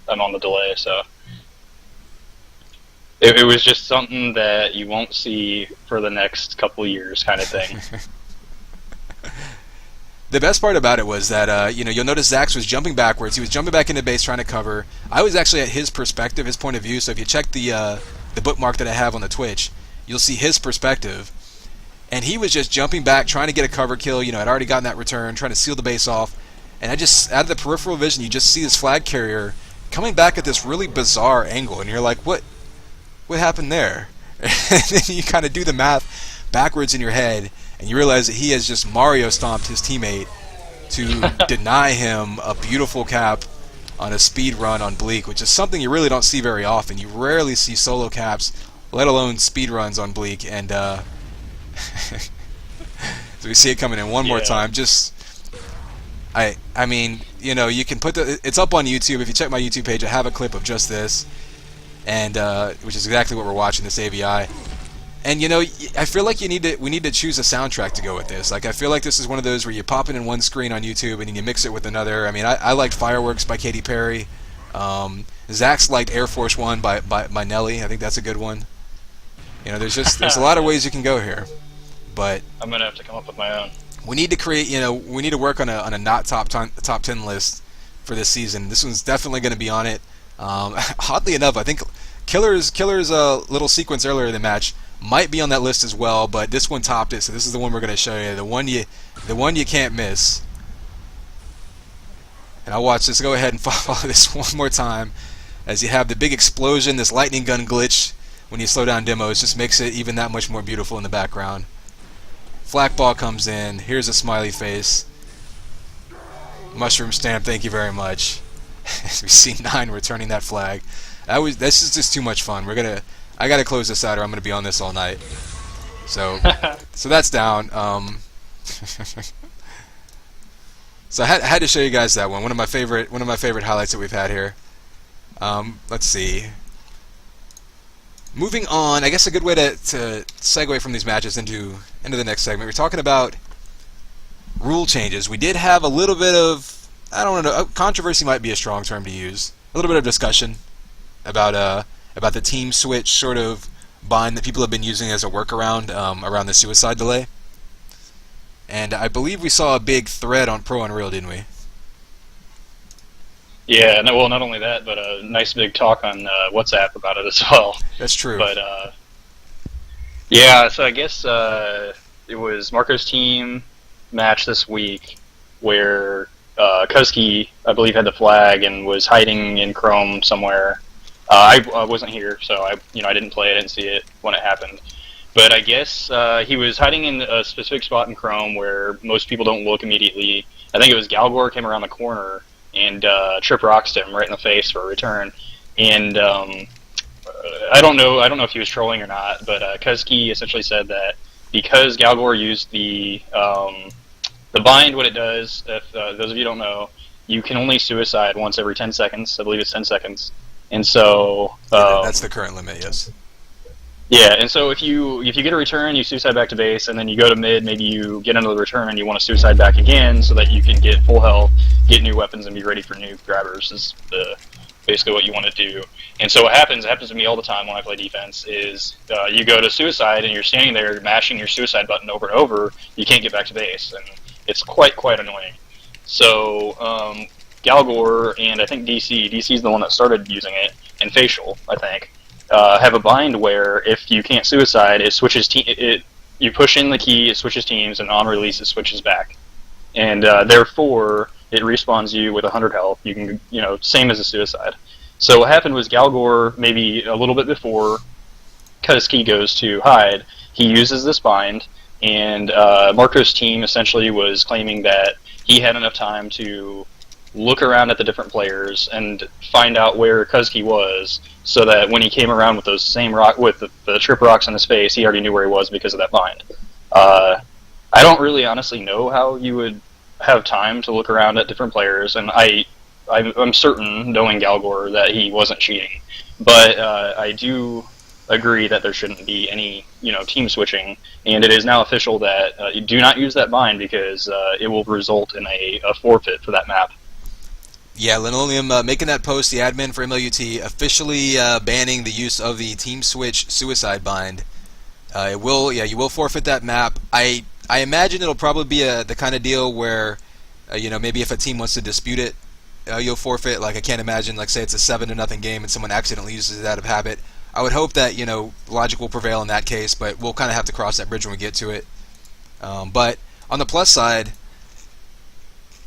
I'm on the delay, so it was just something that you won't see for the next couple of years, kind of thing. The best part about it was that you know, you'll notice Zax was jumping backwards. He was jumping back into base trying to cover. I was actually at his perspective, his point of view. So if you check the bookmark that I have on the Twitch, you'll see his perspective. And he was just jumping back, trying to get a cover kill. You know, had already gotten that return, trying to seal the base off. And I just, out of the peripheral vision, you just see this flag carrier coming back at this really bizarre angle. And you're like, what happened there? And then you kind of do the math backwards in your head, and you realize that he has just Mario stomped his teammate to deny him a beautiful cap on a speed run on Bleak, which is something you really don't see very often. You rarely see solo caps, let alone speed runs on Bleak. And so we see it coming in one more time. Just, I mean, you know, you can put it's up on YouTube. If you check my YouTube page, I have a clip of just this, and which is exactly what we're watching, this AVI. And you know, I feel like we need to choose a soundtrack to go with this. Like, I feel like this is one of those where you pop it in one screen on YouTube and then you mix it with another. I mean, I liked Fireworks by Katy Perry. Zax liked Air Force One by Nelly. I think that's a good one. You know, there's a lot of ways you can go here, but I'm gonna have to come up with my own. We need to create, you know, we need to work on a not top 10 list for this season. This one's definitely going to be on it. Oddly enough, I think Killer's little sequence earlier in the match might be on that list as well, but this one topped it, so this is the one we're going to show you, the one you can't miss. And I'll watch this. Go ahead and follow this one more time. as you have the big explosion, this lightning gun glitch when you slow down demos, just makes it even that much more beautiful in the background. Flak ball comes in. Here's a smiley face. Mushroom stamp, thank you very much. As we see 9 returning that flag. This is just too much fun. I gotta close this out or I'm gonna be on this all night. So that's down. So I had to show you guys that one. One of my favorite highlights that we've had here. Let's see. Moving on, I guess a good way to segue from these matches into the next segment. We're talking about rule changes. We did have a little bit of, I don't know, controversy might be a strong term to use. A little bit of discussion about the team switch sort of bind that people have been using as a workaround around the suicide delay. And I believe we saw a big thread on Pro Unreal, didn't we? Yeah, no, well, not only that, but a nice big talk on WhatsApp about it as well. That's true. But yeah, so I guess it was Marco's team match this week where Kuski, I believe, had the flag and was hiding in Chrome somewhere. I wasn't here, so I didn't play. I didn't see it when it happened. But I guess he was hiding in a specific spot in Chrome where most people don't look immediately. I think it was Galgor came around the corner and Trip Roxed him right in the face for a return. And I don't know if he was trolling or not, but Kuski essentially said that because Galgor used the bind, what it does, if those of you don't know, you can only suicide once every 10 seconds. I believe it's 10 seconds. And so that's the current limit, yes. Yeah, and so if you get a return, you suicide back to base, and then you go to mid, maybe you get another return and you want to suicide back again so that you can get full health, get new weapons, and be ready for new grabbers is basically what you want to do. And so what happens to me all the time when I play defense, is you go to suicide and you're standing there mashing your suicide button over and over, you can't get back to base, and it's quite annoying. So Galgor and I think DC's the one that started using it, and Facial, I think, have a bind where if you can't suicide, it switches you push in the key, it switches teams, and on release it switches back. And therefore, it respawns you with 100 health. You can, same as a suicide. So what happened was Galgor, maybe a little bit before Kuski goes to hide, he uses this bind, and Marco's team essentially was claiming that he had enough time to look around at the different players and find out where Kuski was, so that when he came around with those same with the Trip Rocks in his face, he already knew where he was because of that bind. I don't really honestly know how you would have time to look around at different players, and I'm certain, knowing Galgor, that he wasn't cheating. But I do agree that there shouldn't be any team switching, and it is now official that you do not use that bind because it will result in a forfeit for that map. Yeah, Linoleum making that post, the admin for MLUT, officially banning the use of the team switch suicide bind. You will forfeit that map. I imagine it'll probably be the kind of deal where, maybe if a team wants to dispute it, you'll forfeit. Like, I can't imagine, like, say it's a 7-0 game and someone accidentally uses it out of habit. I would hope that, logic will prevail in that case, but we'll kind of have to cross that bridge when we get to it. But on the plus side,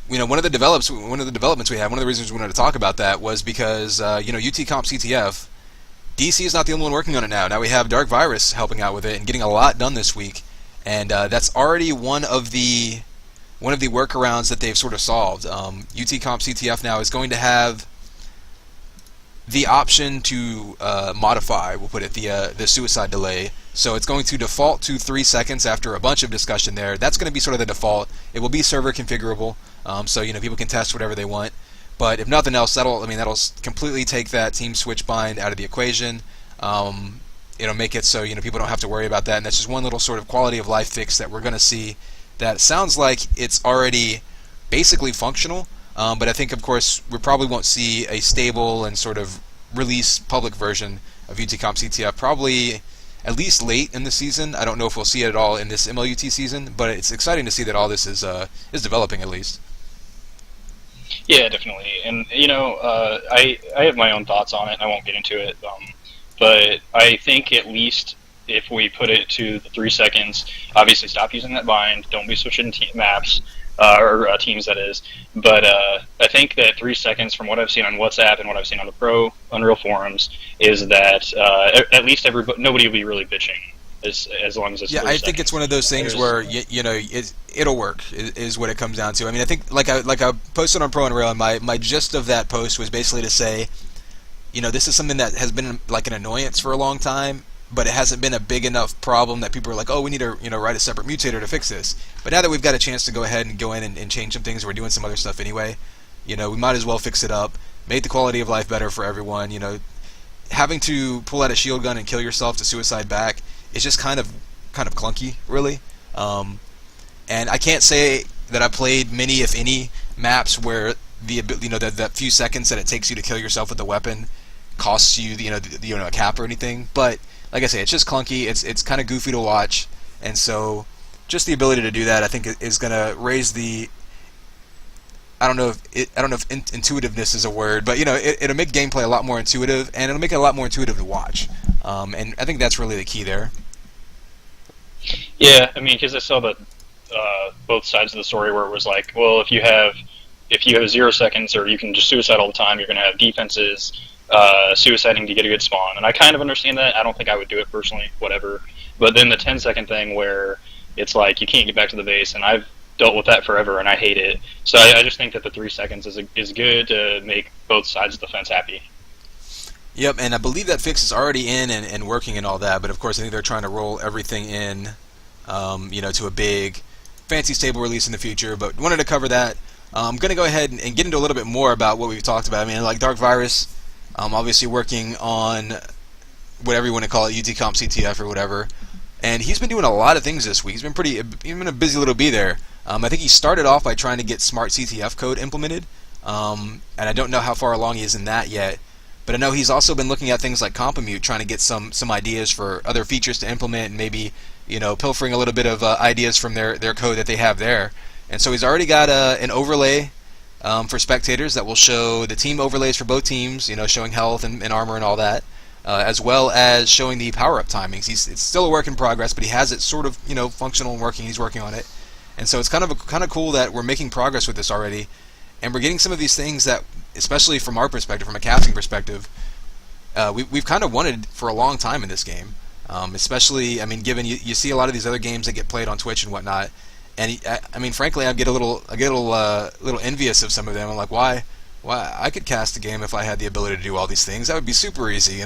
one of the developments we had, one of the reasons we wanted to talk about that was because, UT Comp CTF, DC is not the only one working on it now. Now we have Dark Virus helping out with it and getting a lot done this week, and that's already one of the workarounds that they've sort of solved. UT Comp CTF now is going to have the option to modify, we'll put it, the suicide delay. So it's going to default to 3 seconds after a bunch of discussion there. That's going to be sort of the default. It will be server configurable, so people can test whatever they want. But if nothing else, that'll completely take that team switch bind out of the equation. It'll make it so people don't have to worry about that, and that's just one little sort of quality of life fix that we're going to see. That sounds like it's already basically functional. But I think, of course, we probably won't see a stable and sort of release public version of UTComp CTF probably at least late in the season. I don't know if we'll see it at all in this MLUT season, but it's exciting to see that all this is developing at least. Yeah, definitely. And, I have my own thoughts on it. I won't get into it. But I think at least if we put it to the 3 seconds, obviously stop using that bind, don't be switching maps, or teams that is. But I think that 3 seconds, from what I've seen on WhatsApp and what I've seen on the pro Unreal forums, is that at least nobody will be really bitching as long as it's Yeah, 3 seconds. I think it's one of those things where it'll work is what it comes down to. I mean, I think like I posted on Pro Unreal, and my gist of that post was basically to say, this is something that has been like an annoyance for a long time, but it hasn't been a big enough problem that people are like, oh, we need to write a separate mutator to fix this. But now that we've got a chance to go ahead and go in and change some things, we're doing some other stuff anyway. We might as well fix it up, make the quality of life better for everyone. Having to pull out a shield gun and kill yourself to suicide back is just kind of clunky, really. And I can't say that I played many, if any, maps where that few seconds that it takes you to kill yourself with the weapon costs you a cap or anything. But like I say, it's just clunky. It's kind of goofy to watch, and so just the ability to do that, I think, is going to raise the. I don't know if intuitiveness is a word, but it'll make gameplay a lot more intuitive, and it'll make it a lot more intuitive to watch. And I think that's really the key there. Yeah, I mean, because I saw the both sides of the story where it was like, well, if you have 0 seconds, or you can just suicide all the time, you're going to have defenses suiciding to get a good spawn. And I kind of understand that. I don't think I would do it personally, whatever. But then the 10-second thing where it's like you can't get back to the base, and I've dealt with that forever, and I hate it. So I just think that the 3 seconds is good to make both sides of the fence happy. Yep, and I believe that fix is already in and working and all that, but of course I think they're trying to roll everything in, to a big, fancy stable release in the future, but wanted to cover that. I'm going to go ahead and get into a little bit more about what we've talked about. I mean, like Dark Virus, obviously working on whatever you want to call it, UT Comp CTF or whatever, and he's been doing a lot of things this week. He's been a busy little bee there. I think he started off by trying to get smart CTF code implemented, and I don't know how far along he is in that yet. But I know he's also been looking at things like Mlut, trying to get some ideas for other features to implement, and maybe pilfering a little bit of ideas from their code that they have there. And so he's already got an overlay for spectators that will show the team overlays for both teams, showing health and armor and all that, as well as showing the power-up timings. It's still a work in progress, but he has it sort of functional and working. He's working on it, and so it's kind of cool that we're making progress with this already. And we're getting some of these things that, especially from our perspective, from a casting perspective, we've kind of wanted for a long time in this game. Especially, I mean, given you see a lot of these other games that get played on Twitch and whatnot, and I mean, frankly, I get a little envious of some of them. I'm like, why I could cast a game if I had the ability to do all these things. That would be super easy,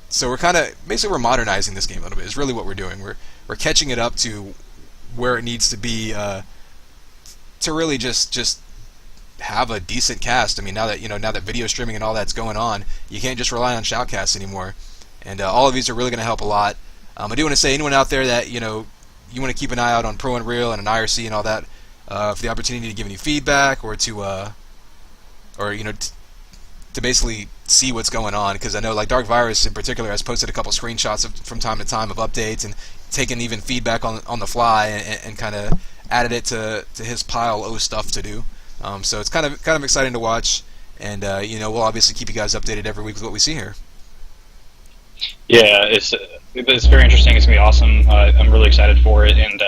So we're modernizing this game a little bit. Is really what we're doing. We're catching it up to where it needs to be to really just have a decent cast. I mean, now that video streaming and all that's going on, you can't just rely on shoutcasts anymore. And all of these are really going to help a lot. I do want to say, anyone out there that you want to keep an eye out on Pro Unreal and an IRC and all that, for the opportunity to give any feedback or to basically see what's going on, because I know like Dark Virus in particular has posted a couple screenshots from time to time of updates and taken even feedback on the fly and kind of added it to his pile of stuff to do. So it's kind of exciting to watch, and we'll obviously keep you guys updated every week with what we see here. Yeah, it's very interesting. It's gonna be awesome. I'm really excited for it. And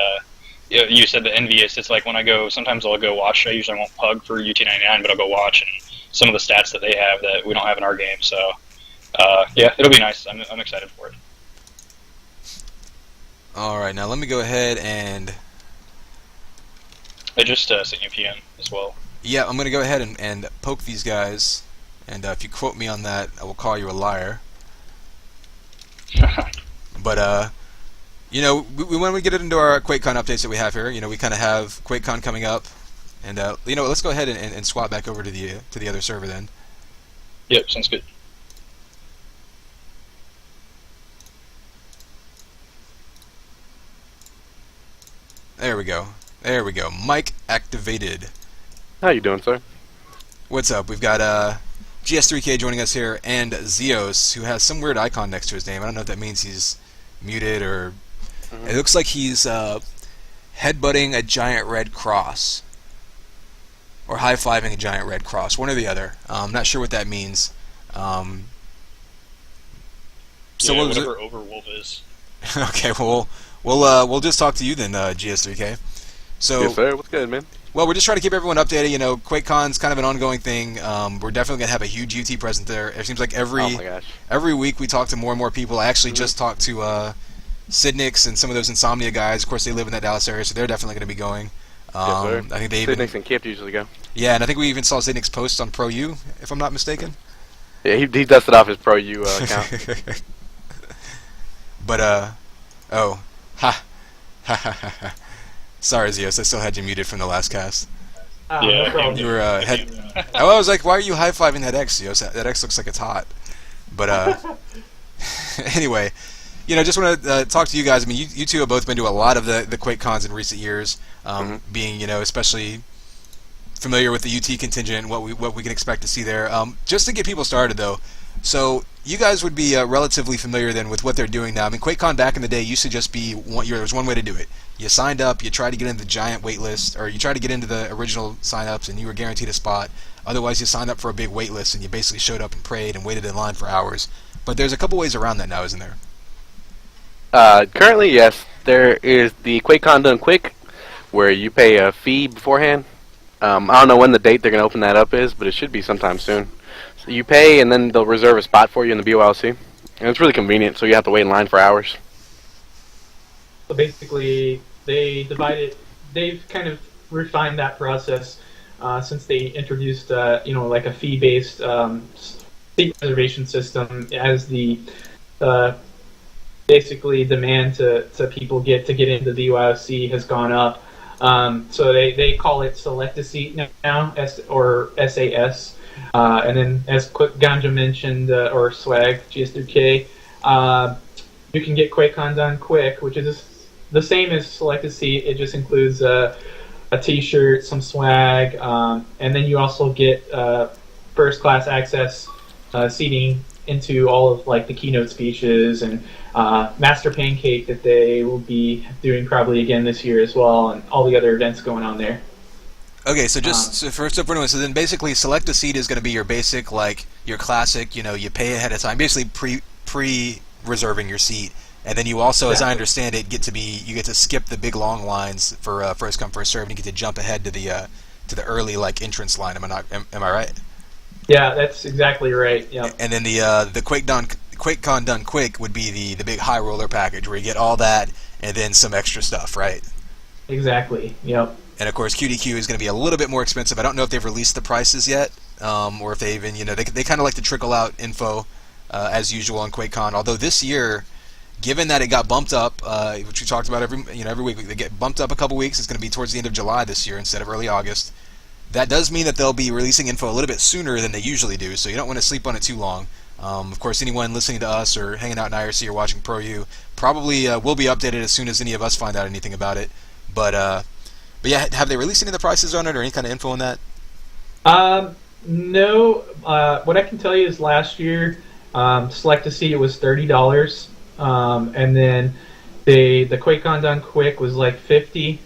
you said the envious. It's like when sometimes I'll go watch. I usually won't pug for UT99, but I'll go watch and some of the stats that they have that we don't have in our game. So yeah, it'll be nice. I'm excited for it. All right, now let me go ahead and I just sent you a PM as well. Yeah, I'm going to go ahead and poke these guys, and if you quote me on that, I will call you a liar. But, when we get into our QuakeCon updates that we have here, we kind of have QuakeCon coming up, and, let's go ahead and swap back over to the other server then. Yep, sounds good. There we go. There we go. Mic activated. How you doing, sir? What's up? We've got GS3K joining us here, and Zeos, who has some weird icon next to his name. I don't know if that means he's muted or... Mm-hmm. It looks like he's headbutting a giant red cross. Or high-fiving a giant red cross. One or the other. I'm not sure what that means. So yeah, whatever Overwolf is. Okay, well, we'll just talk to you then, GS3K. So, Yes, sir. What's good, man? well, we're just trying to keep everyone updated. You know, QuakeCon's kind of an ongoing thing. We're definitely gonna have a huge UT present there. It seems like Oh my gosh. every week we talk to more and more people. I actually Mhm. just talked to Sidnix and some of those Insomnia guys. Of course, they live in that Dallas area, so they're definitely going to be going. Yes, sir. I think they Sid even Nixon Camp usually go. yeah, and I think we even saw Sidnix post on Pro U, if I'm not mistaken. Yeah, he dusted off his Pro U account. But oh, ha, ha ha ha ha. Sorry, Zeus, I still had you muted from the last cast. Yeah, No problem. You were I was like, why are you high fiving that X, Zeus? That X looks like it's hot. But anyway, you know, just want to talk to you guys. I mean, you two have both been to a lot of the Quake cons in recent years, being, you know, especially familiar with the UT contingent and what we can expect to see there. Just to get people started, though, so you guys would be relatively familiar then with what they're doing now. I mean, QuakeCon back in the day used to just be there was one way to do it. You signed up, you tried to get into the giant wait list, or you tried to get into the original sign-ups, and you were guaranteed a spot. Otherwise, you signed up for a big wait list, and you basically showed up and prayed and waited in line for hours. But there's a couple ways around that now, isn't there? Currently, yes. There is the QuakeCon Done Quick, where you pay a fee beforehand. I don't know when the date they're going to open that up is, but it should be sometime soon. So you pay, and then they'll reserve a spot for you in the BOLC. And it's really convenient, so you have to wait in line for hours. So basically, they've kind of refined that process since they introduced, like a fee-based seat reservation system as the basically demand to people get into the UIOC has gone up. So they call it Select a Seat now, or SAS. And then, as Ganja mentioned, or Swag, GS3K, you can get QuakeCon Done Quick, which is the same as Select a Seat. It just includes a T-shirt, some swag, and then you also get first-class access seating into all of like the keynote speeches and Master Pancake that they will be doing probably again this year as well, and all the other events going on there. Okay, so first up, so then basically Select a Seat is going to be your basic, like, your classic, you know, you pay ahead of time, basically pre-reserving your seat. And then you also, as I understand it, you get to skip the big long lines for first come first serve, and you get to jump ahead to the early like entrance line. Am I right? Yeah, that's exactly right. Yeah. And then the QuakeCon Done Quick would be the big high roller package where you get all that and then some extra stuff, right? Exactly. Yep. And of course, QDQ is going to be a little bit more expensive. I don't know if they've released the prices yet, or if they even, you know, they kind of like to trickle out info as usual on QuakeCon. Although this year, given that it got bumped up, which we talked about every week, they get bumped up a couple weeks. It's going to be towards the end of July this year instead of early August. That does mean that they'll be releasing info a little bit sooner than they usually do, so you don't want to sleep on it too long. Of course, anyone listening to us or hanging out in IRC or watching Pro U probably will be updated as soon as any of us find out anything about it. But yeah, have they released any of the prices on it or any kind of info on that? No. What I can tell you is last year, Select a Seat it was $30, and then the QuakeCon Done Quick was like $50.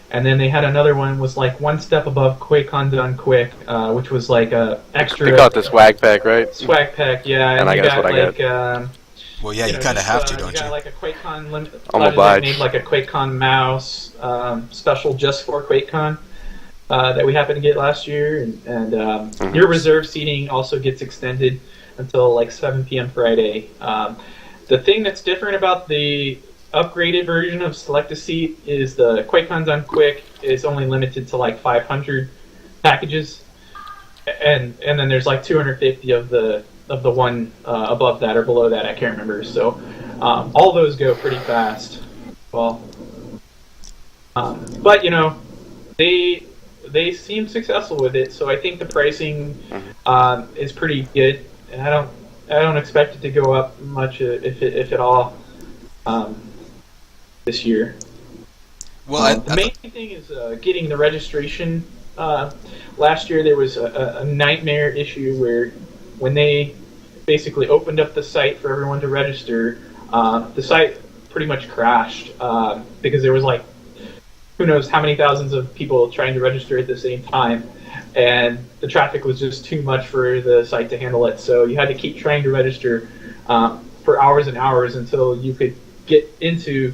And then they had another one was like one step above QuakeCon Done Quick, which was like a extra. They call it the swag pack, right? Swag pack, yeah. And I you guess got what I like, got. Well, yeah, you kind of have to, don't you? you? Got like a QuakeCon limited. I'm They obliged. made like a QuakeCon mouse special just for QuakeCon that we happened to get last year, and your reserve seating also gets extended until like 7 p.m. Friday. The thing that's different about the upgraded version of Select a Seat is the QuakeCon Done Quick is only limited to like 500 packages, and then there's like 250 of the one above that or below that. I can't remember. So all those go pretty fast. Well, but you know, they seem successful with it. So I think the pricing is pretty good, and I don't expect it to go up much if at all. This year. Well, the main thing is getting the registration. Last year there was a nightmare issue where when they basically opened up the site for everyone to register, the site pretty much crashed because there was like who knows how many thousands of people trying to register at the same time, and the traffic was just too much for the site to handle it. So you had to keep trying to register for hours and hours until you could get into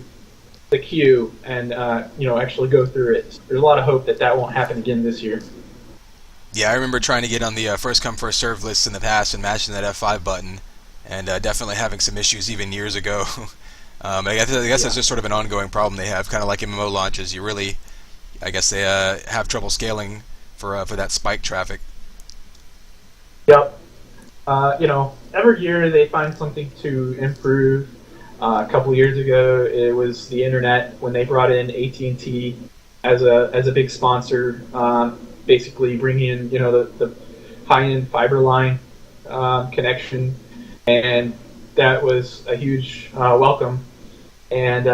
the queue and actually go through it. There's a lot of hope that that won't happen again this year. Yeah, I remember trying to get on the first come first serve list in the past and mashing that F5 button, and definitely having some issues even years ago. I guess it's just sort of an ongoing problem they have, kind of like MMO launches. I guess they have trouble scaling for that spike traffic. Yep. Every year they find something to improve. A couple years ago, it was the internet when they brought in AT&T as a big sponsor, basically bringing in the high-end fiber line connection, and that was a huge welcome. And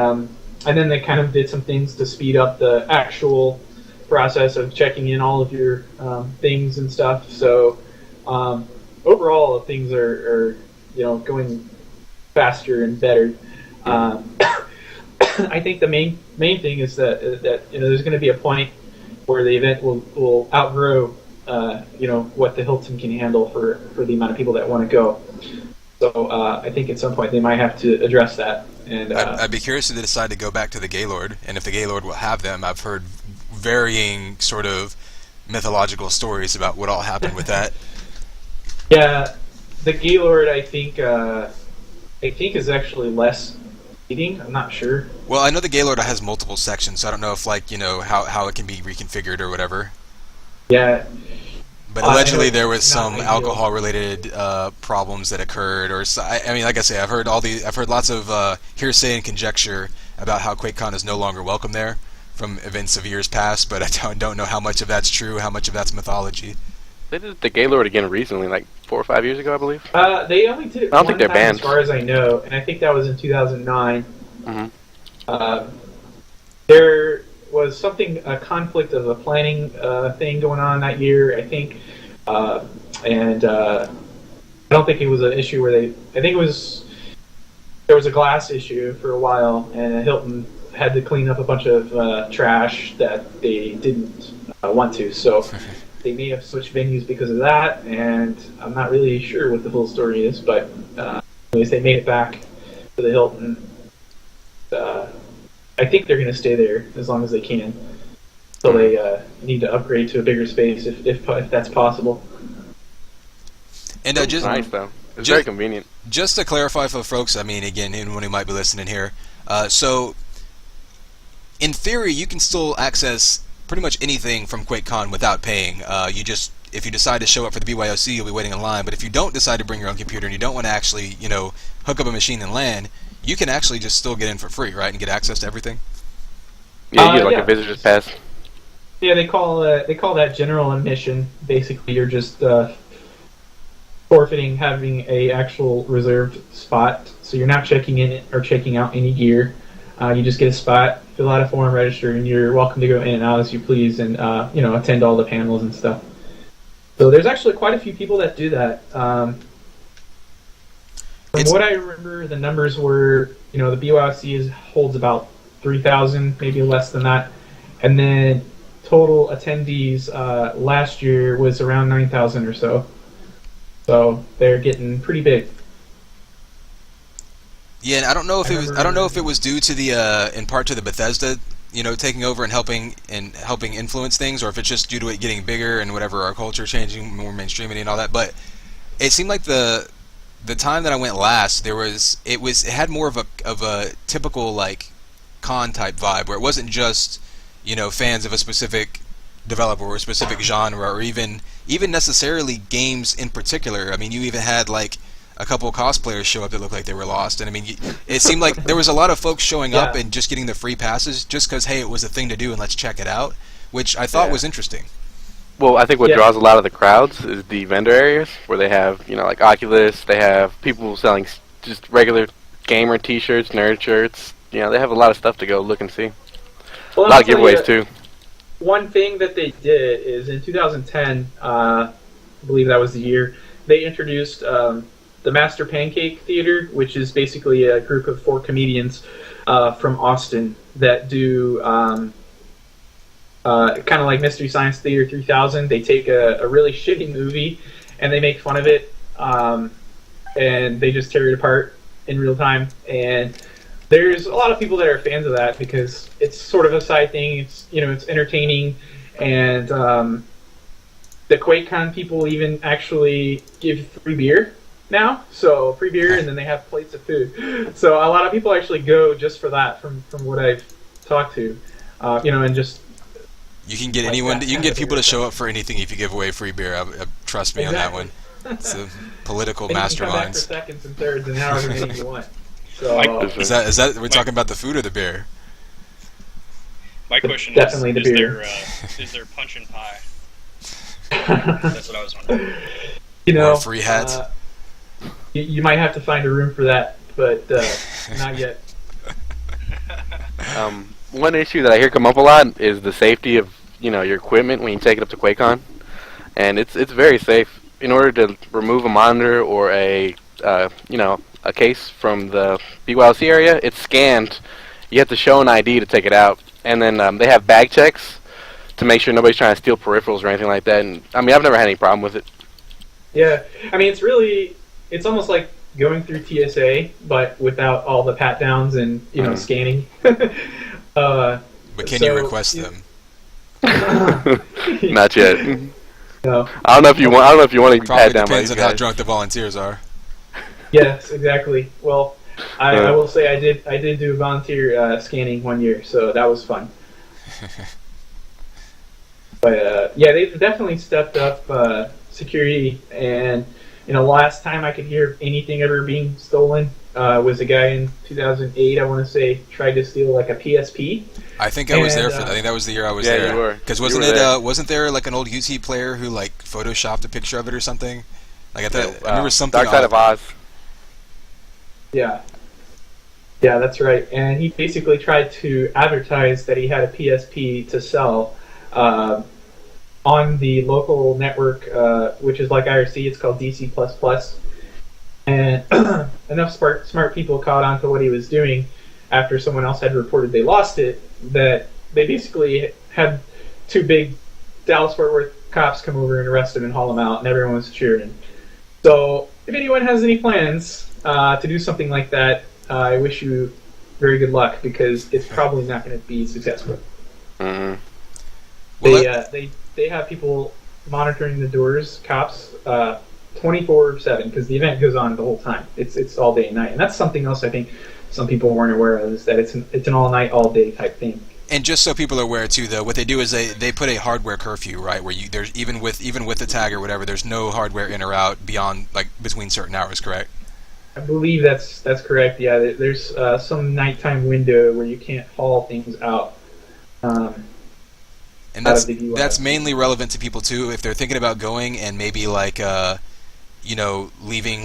then they kind of did some things to speed up the actual process of checking in all of your things and stuff. So overall, things are going faster and better. I think the main thing is that there's going to be a point where the event will outgrow what the Hilton can handle for the amount of people that want to go. So I think at some point they might have to address that. And I'd be curious if they decide to go back to the Gaylord, and if the Gaylord will have them. I've heard varying sort of mythological stories about what all happened with that. Yeah, the Gaylord I think is actually less seating. I'm not sure. Well, I know the Gaylord has multiple sections, so I don't know if how it can be reconfigured or whatever. Yeah. But allegedly there was some alcohol-related problems that occurred, or I mean, like I say, I've heard lots of hearsay and conjecture about how QuakeCon is no longer welcome there from events of years past. But I don't know how much of that's true, how much of that's mythology. They did the Gaylord again recently, like 4 or 5 years ago, I believe. They only did it I don't think they're time, banned. as far as I know, and I think that was in 2009. Mm-hmm. There was a conflict of a planning thing going on that year, I think, and I don't think it was an issue where I think there was a glass issue for a while, and Hilton had to clean up a bunch of trash that they didn't want to, so they may have switched venues because of that, and I'm not really sure what the full story is, but anyways, they made it back to the Hilton. I think they're going to stay there as long as they can. So they need to upgrade to a bigger space if that's possible. And just nice though. It's very convenient. Just to clarify for folks, I mean, again, anyone who might be listening here, so in theory, you can still access pretty much anything from QuakeCon without paying. If you decide to show up for the BYOC, you'll be waiting in line. But if you don't decide to bring your own computer and you don't want to actually, hook up a machine and LAN, you can actually just still get in for free, right, and get access to everything. Yeah, you get like a visitor's pass. Yeah, they call that general admission. Basically, you're just forfeiting having a actual reserved spot. So you're not checking in or checking out any gear. You just get a spot, fill out a form, register, and you're welcome to go in and out as you please, and attend all the panels and stuff. So there's actually quite a few people that do that. From what I remember, the numbers were, the BYOC holds about 3,000, maybe less than that, and then total attendees last year was around 9,000 or so. So they're getting pretty big. Yeah, and I don't know if it was due to the in part to the Bethesda, taking over and helping influence things, or if it's just due to it getting bigger and whatever, our culture changing, more mainstreaming and all that. But it seemed like the time that I went last, it had more of a typical like con type vibe, where it wasn't just fans of a specific developer or a specific genre, or even necessarily games in particular. I mean, you even had like a couple of cosplayers show up that looked like they were lost, and I mean, it seemed like there was a lot of folks showing up and just getting the free passes just because, hey, it was a thing to do and let's check it out, which I thought was interesting. Well, I think what draws a lot of the crowds is the vendor areas where they have, like Oculus, they have people selling just regular gamer t-shirts, nerd shirts. They have a lot of stuff to go look and see. Well, a lot of giveaways too. One thing that they did is in 2010, I believe that was the year, they introduced the Master Pancake Theater, which is basically a group of 4 comedians from Austin that do kind of like Mystery Science Theater 3000. They take a really shitty movie and they make fun of it, and they just tear it apart in real time. And there's a lot of people that are fans of that because it's sort of a side thing. It's it's entertaining, and the QuakeCon people even actually give free beer now. So free beer, and then they have plates of food. So a lot of people actually go just for that. From what I've talked to, and just you can get anyone. You can get people to show up for anything if you give away free beer. Trust me on that one. It's a political masterminds. You can come back for seconds and thirds and however many you want. So is that we're talking about the food or the beer? My question definitely is: the beer. Is there punch and pie? That's what I was wondering. Or a free hat. You might have to find a room for that, but not yet. One issue that I hear come up a lot is the safety of your equipment when you take it up to QuakeCon, and it's very safe. In order to remove a monitor or a case from the BYOC area, it's scanned. You have to show an ID to take it out, and then they have bag checks to make sure nobody's trying to steal peripherals or anything like that. And I mean, I've never had any problem with it. Yeah, I mean, it's almost like going through TSA, but without all the pat downs and scanning. But can you request them? Not yet. No. I don't know if you want to Probably pat down. Depends on how drunk the volunteers are. Yes, exactly. Well, I will say I did do volunteer scanning one year, so that was fun. But yeah, they've definitely stepped up security, and last time I could hear of anything ever being stolen was a guy in 2008. I want to say tried to steal like a PSP. I think I was there for that. I think that was the year I was there. Yeah, you were. Because wasn't there like an old YouTube player who like photoshopped a picture of it or something? Like I remember something. Dark Side of Oz. Yeah, that's right. And he basically tried to advertise that he had a PSP to sell on the local network, which is like IRC. It's called DC++. And enough smart people caught on to what he was doing after someone else had reported they lost it, that they basically had two big Dallas-Fort Worth cops come over and arrest him and haul him out, and everyone was cheering. So if anyone has any plans to do something like that, I wish you very good luck, because it's probably not going to be successful. Mm-hmm. They have people monitoring the doors, cops, 24/7, because the event goes on the whole time. It's all day and night, and that's something else I think some people weren't aware of, is that it's an all night, all day type thing. And just so people are aware too, though, what they do is they put a hardware curfew, right? Where there's even with the tag or whatever, there's no hardware in or out beyond between certain hours, correct? I believe that's correct. Yeah, there's some nighttime window where you can't haul things out. And that's mainly relevant to people too if they're thinking about going and maybe leaving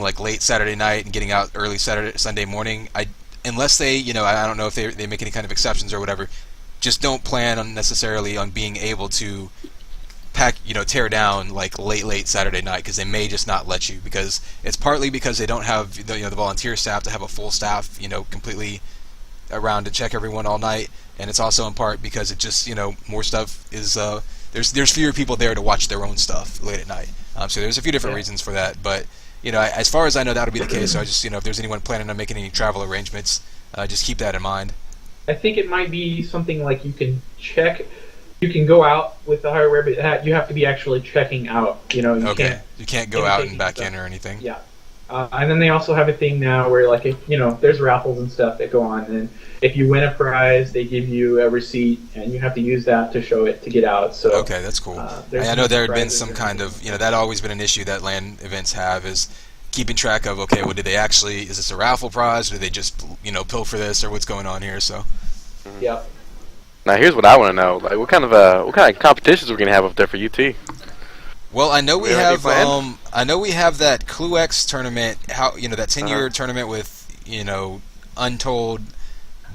like late Saturday night and getting out early Sunday morning. Unless they I don't know if they make any kind of exceptions or whatever. Just don't plan on necessarily on being able to tear down like late Saturday night, because they may just not let you, because it's partly because they don't have the volunteer staff to have a full staff completely around to check everyone all night, and it's also in part because it just more stuff is there's fewer people there to watch their own stuff late at night. So there's a few different reasons for that, but as far as I know, that'll be the case. So I just if there's anyone planning on making any travel arrangements, just keep that in mind. I think it might be something like you can go out with the hardware, but you have to be actually checking out. You can't go out and back in or anything. Yeah. And then they also have a thing now where there's raffles and stuff that go on, and if you win a prize, they give you a receipt, and you have to use that to show it to get out. So okay, that's cool. I know there had been some kind of that always been an issue that LAN events have, is keeping track of is this a raffle prize, or do they just pilfer this, or what's going on here? So yep. Now here's what I want to know: like what kind of competitions we're gonna have up there for UT? Well, I know we have that ClueX tournament. That 10-year tournament with Untold.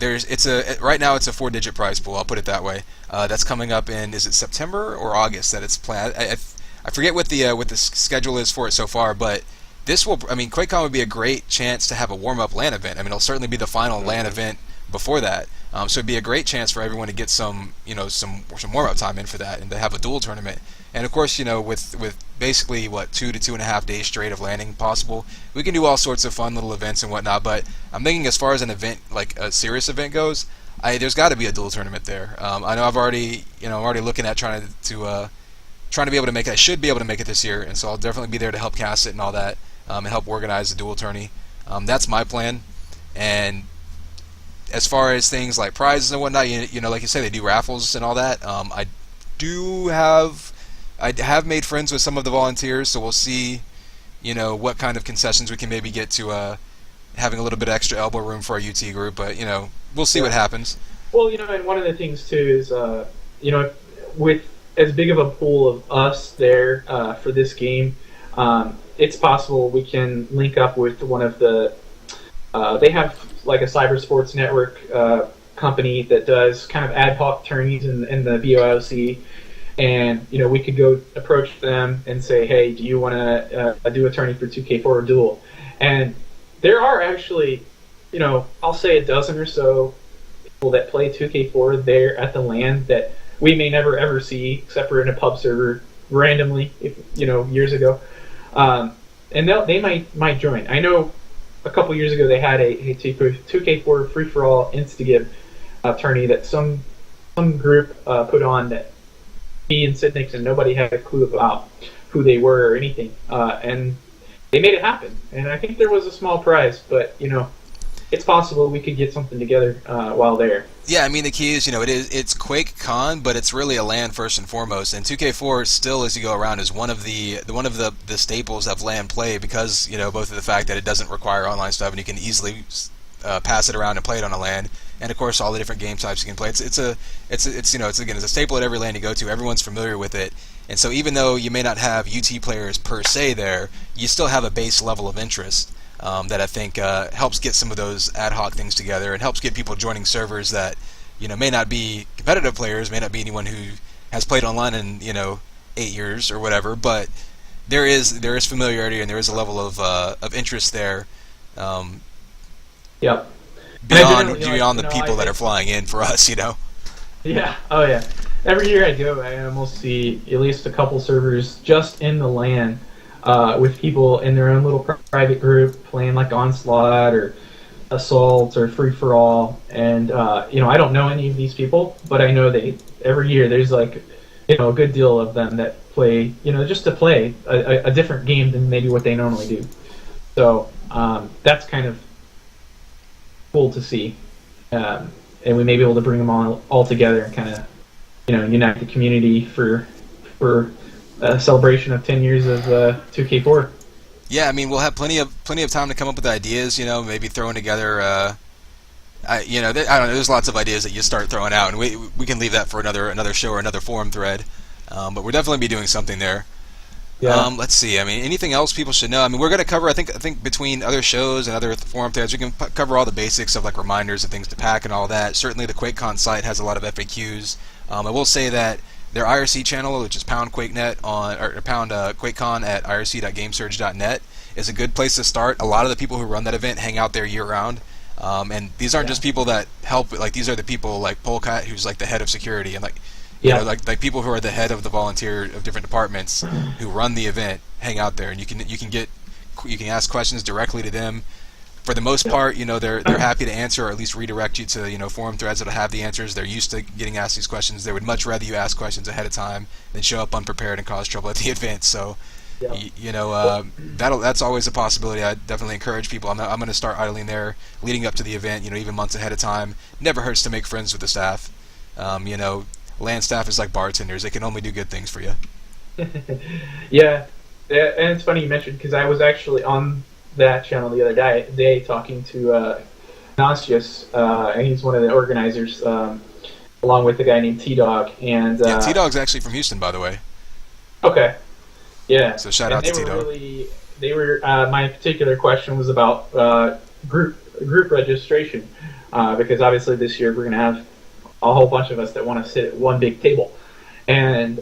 Right now it's a 4-digit prize pool. I'll put it that way. That's coming up in, is it September or August that it's planned? I forget what the schedule is for it so far, but QuakeCon would be a great chance to have a warm-up LAN event. I mean, it'll certainly be the final LAN event before that. So it'd be a great chance for everyone to get some warm up time in for that, and to have a dual tournament. And of course, with basically 2 to 2.5 days straight of landing possible, we can do all sorts of fun little events and whatnot. But I'm thinking, as far as an event, like a serious event goes, there's got to be a dual tournament there. I know I'm already looking at trying to be able to make it. I should be able to make it this year, and so I'll definitely be there to help cast it and all that, and help organize the dual tourney. That's my plan. And as far as things like prizes and whatnot, like you say, they do raffles and all that. I have made friends with some of the volunteers, so we'll see, what kind of concessions we can maybe get to having a little bit of extra elbow room for our UT group. But we'll see what happens. Well, and one of the things too is, with as big of a pool of us there for this game, it's possible we can link up with one of the. They have like a cyber sports network company that does kind of ad hoc tourneys in the BOLC, and we could go approach them and say, hey, do you want to do a tourney for 2K4 or Duel? And there are actually, I'll say a dozen or so people that play 2K4 there at the LAN that we may never ever see except for in a pub server randomly, years ago, and they might join. I know a couple years ago they had a 2K4 free for all Instagib tourney that some group put on that me and Sid Nixon, nobody had a clue about who they were or anything, and they made it happen. And I think there was a small prize, but it's possible we could get something together while there. Yeah, I mean, the key is, it's QuakeCon, but it's really a LAN first and foremost. And 2K4 still, as you go around, is one of the staples of LAN play, because both of the fact that it doesn't require online stuff and you can easily pass it around and play it on a LAN, and of course all the different game types you can play. It's a staple at every LAN you go to. Everyone's familiar with it, and so even though you may not have UT players per se there, you still have a base level of interest. That I think helps get some of those ad hoc things together, and helps get people joining servers that may not be competitive players, may not be anyone who has played online in 8 years or whatever, but there is familiarity and there is a level of interest there. Yep. Beyond the people that are flying in for us, Yeah. Oh yeah. Every year I go, I almost see at least a couple servers just in the LAN. With people in their own little private group playing like Onslaught or Assault or Free for All, and I don't know any of these people, but I know every year there's like a good deal of them that play just to play a different game than maybe what they normally do. So that's kind of cool to see, and we may be able to bring them all together and kind of unite the community for a celebration of 10 years of 2K4. Yeah, I mean, we'll have plenty of time to come up with ideas. Maybe throwing together. I don't know. There's lots of ideas that you start throwing out, and we can leave that for another show or another forum thread. But we'll definitely be doing something there. Yeah. Let's see. I mean, anything else people should know? I mean, we're going to cover. I think between other shows and other forum threads, we can cover all the basics of like reminders and things to pack and all that. Certainly, the QuakeCon site has a lot of FAQs. I will say that their IRC channel, which is pound QuakeNet pound QuakeCon at irc.gamesurge.net, is a good place to start. A lot of the people who run that event hang out there year round, and these aren't just people that help. Like, these are the people like Polkat, who's like the head of security, and like people who are the head of the volunteer of different departments who run the event hang out there, and you can ask questions directly to them. For the most part, they're happy to answer, or at least redirect you to forum threads that'll have the answers. They're used to getting asked these questions. They would much rather you ask questions ahead of time than show up unprepared and cause trouble at the event. So, that's always a possibility. I definitely encourage people. I'm going to start idling there leading up to the event. Even months ahead of time. Never hurts to make friends with the staff. LAN staff is like bartenders; they can only do good things for you. Yeah, and it's funny you mentioned, because I was actually on that channel the other day talking to Nasius, and he's one of the organizers, along with a guy named T-Dog. And T-Dog's actually from Houston, by the way. Okay. Yeah. So shout out to T-Dog. They were my particular question was about group registration, because obviously this year we're going to have a whole bunch of us that want to sit at one big table, and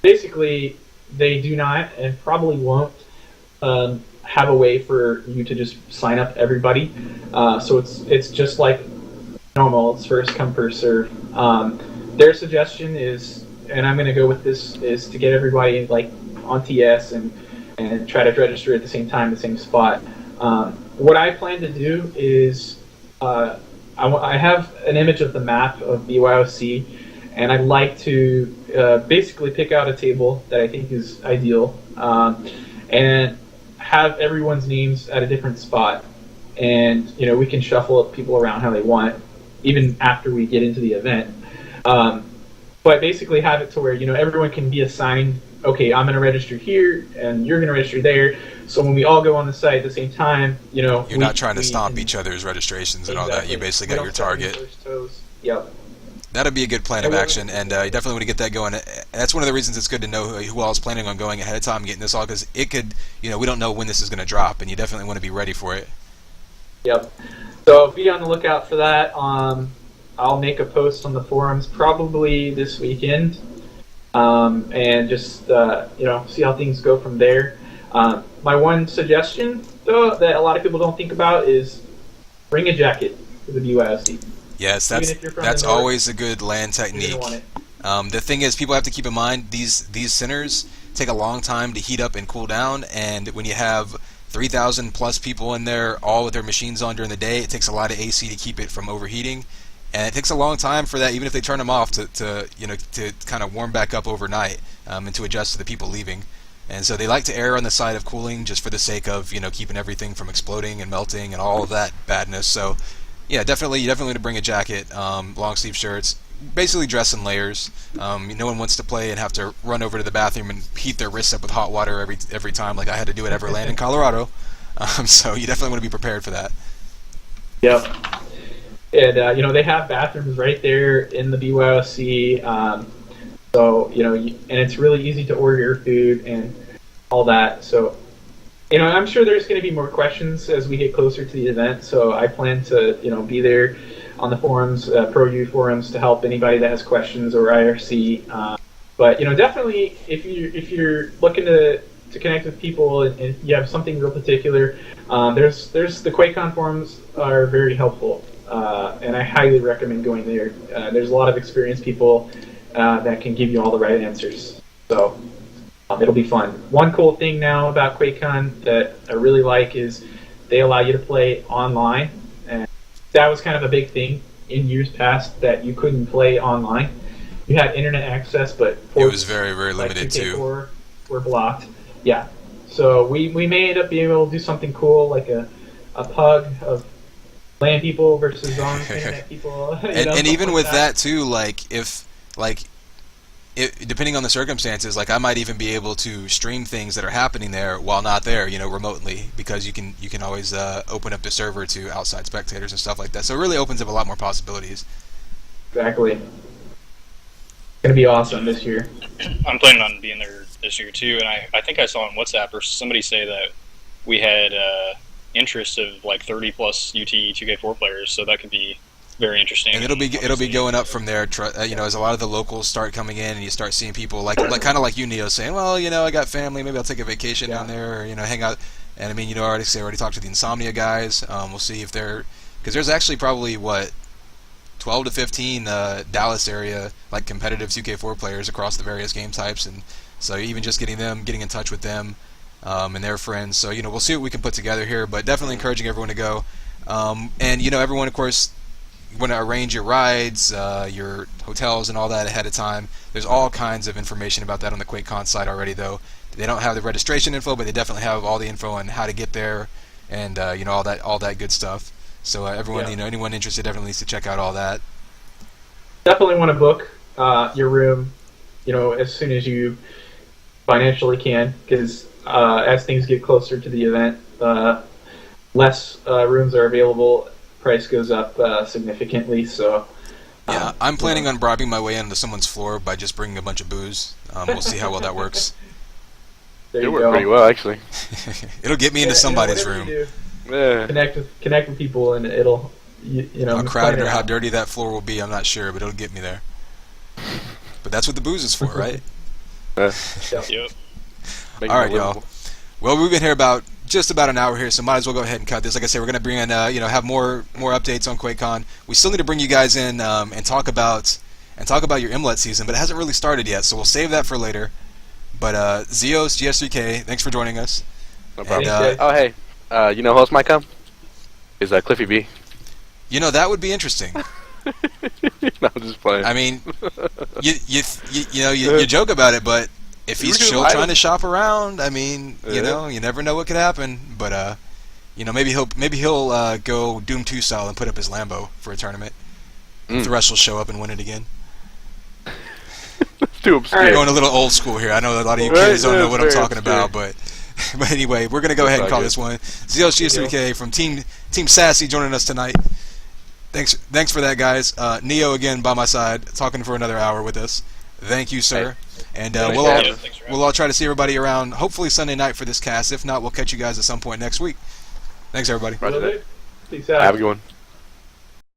basically they do not and probably won't have a way for you to just sign up everybody. So it's just like normal. It's first come, first serve. Their suggestion is, and I'm going to go with this, is to get everybody like on TS and try to register at the same time, the same spot. What I plan to do is I have an image of the map of BYOC, and I'd like to basically pick out a table that I think is ideal and have everyone's names at a different spot. And we can shuffle people around how they want, even after we get into the event. But basically have it to where everyone can be assigned. Okay, I'm going to register here, and you're going to register there. So when we all go on the site at the same time, you're not trying to stomp each other's registrations and all that. You basically got your target. Yep. That'd be a good plan of action, and you definitely want to get that going. That's one of the reasons it's good to know who all is planning on going ahead of time and getting this all, because it could, we don't know when this is going to drop, and you definitely want to be ready for it. Yep. So be on the lookout for that. I'll make a post on the forums probably this weekend, and just see how things go from there. My one suggestion, though, that a lot of people don't think about is bring a jacket to the BYOC. Yes, that's always a good LAN technique. The thing is, people have to keep in mind these centers take a long time to heat up and cool down, and when you have 3,000 plus people in there, all with their machines on during the day, it takes a lot of AC to keep it from overheating, and it takes a long time for that, even if they turn them off, to kind of warm back up overnight, and to adjust to the people leaving. And so they like to err on the side of cooling just for the sake of keeping everything from exploding and melting and all of that badness. So yeah, definitely you want to bring a jacket, long sleeve shirts, basically dress in layers. No one wants to play and have to run over to the bathroom and heat their wrists up with hot water every time, like I had to do at Everland in Colorado. So you definitely want to be prepared for that. Yep. And they have bathrooms right there in the BYOC. So and it's really easy to order your food and all that. So I'm sure there's going to be more questions as we get closer to the event. So I plan to be there on the forums, ProU forums, to help anybody that has questions or IRC. But definitely if you're looking to connect with people and you have something real particular, there's the QuakeCon forums are very helpful, and I highly recommend going there. There's a lot of experienced people that can give you all the right answers. So it'll be fun. One cool thing now about QuakeCon that I really like is they allow you to play online. And that was kind of a big thing in years past, that you couldn't play online. You had internet access, but it was very, very limited like too. Were blocked. Yeah. So we may end up being able to do something cool, like a pug of LAN people versus on internet people. And even with that too, depending on the circumstances, like I might even be able to stream things that are happening there while not there, remotely, because you can always open up the server to outside spectators and stuff like that. So it really opens up a lot more possibilities. Exactly. It's gonna be awesome this year. I'm planning on being there this year too, and I think I saw on WhatsApp or somebody say that we had interest of like 30 plus UT 2K4 players, so that could be very interesting. And it'll be going up from there. As a lot of the locals start coming in, and you start seeing people like kind of like you, Neo, saying, "Well, I got family. Maybe I'll take a vacation down there, or hang out." And I mean, I already talked to the Insomnia guys. We'll see if because there's actually probably 12 to 15 Dallas area like competitive 2K4 players across the various game types, and so even just getting in touch with them and their friends. So we'll see what we can put together here, but definitely encouraging everyone to go. And everyone, of course, you want to arrange your rides, your hotels, and all that ahead of time. There's all kinds of information about that on the QuakeCon site already, though. They don't have the registration info, but they definitely have all the info on how to get there, and all that good stuff. So everyone, anyone interested, definitely needs to check out all that. Definitely want to book your room, as soon as you financially can, because as things get closer to the event, less rooms are available. Price goes up significantly, so yeah, I'm planning on bribing my way into someone's floor by just bringing a bunch of booze. We'll see how well that works. It worked pretty well, actually. It'll get me into somebody's room. Yeah. Connect with people, and it'll how crowded or how dirty that floor will be, I'm not sure, but it'll get me there. But that's what the booze is for, right? Yep. All right, y'all. Well, we've been here about just about an hour here, so might as well go ahead and cut this. Like I said, we're going to bring in, have more updates on QuakeCon. We still need to bring you guys in and talk about your Mlut season, but it hasn't really started yet, so we'll save that for later. But Zeos, GS3K, thanks for joining us. No problem. And, Oh, hey, you know who else might come? Is Cliffy B. That would be interesting. No, I'm just playing. I mean, you joke about it, but if he's still trying to shop around, I mean, you never know what could happen. But maybe he'll go Doom 2 style and put up his Lambo for a tournament. Thresh will show up and win it again. It's too obscure. We're going a little old school here. I know a lot of you kids don't know what I'm talking about, but anyway, we're gonna go ahead and call this one. Zeos GS3K from Team Sassy joining us tonight. Thanks for that, guys. Neo again by my side, talking for another hour with us. Thank you, sir. And we'll all try to see everybody around, hopefully Sunday night for this cast. If not, we'll catch you guys at some point next week. Thanks, everybody. Roger that. Peace out. Have a good one.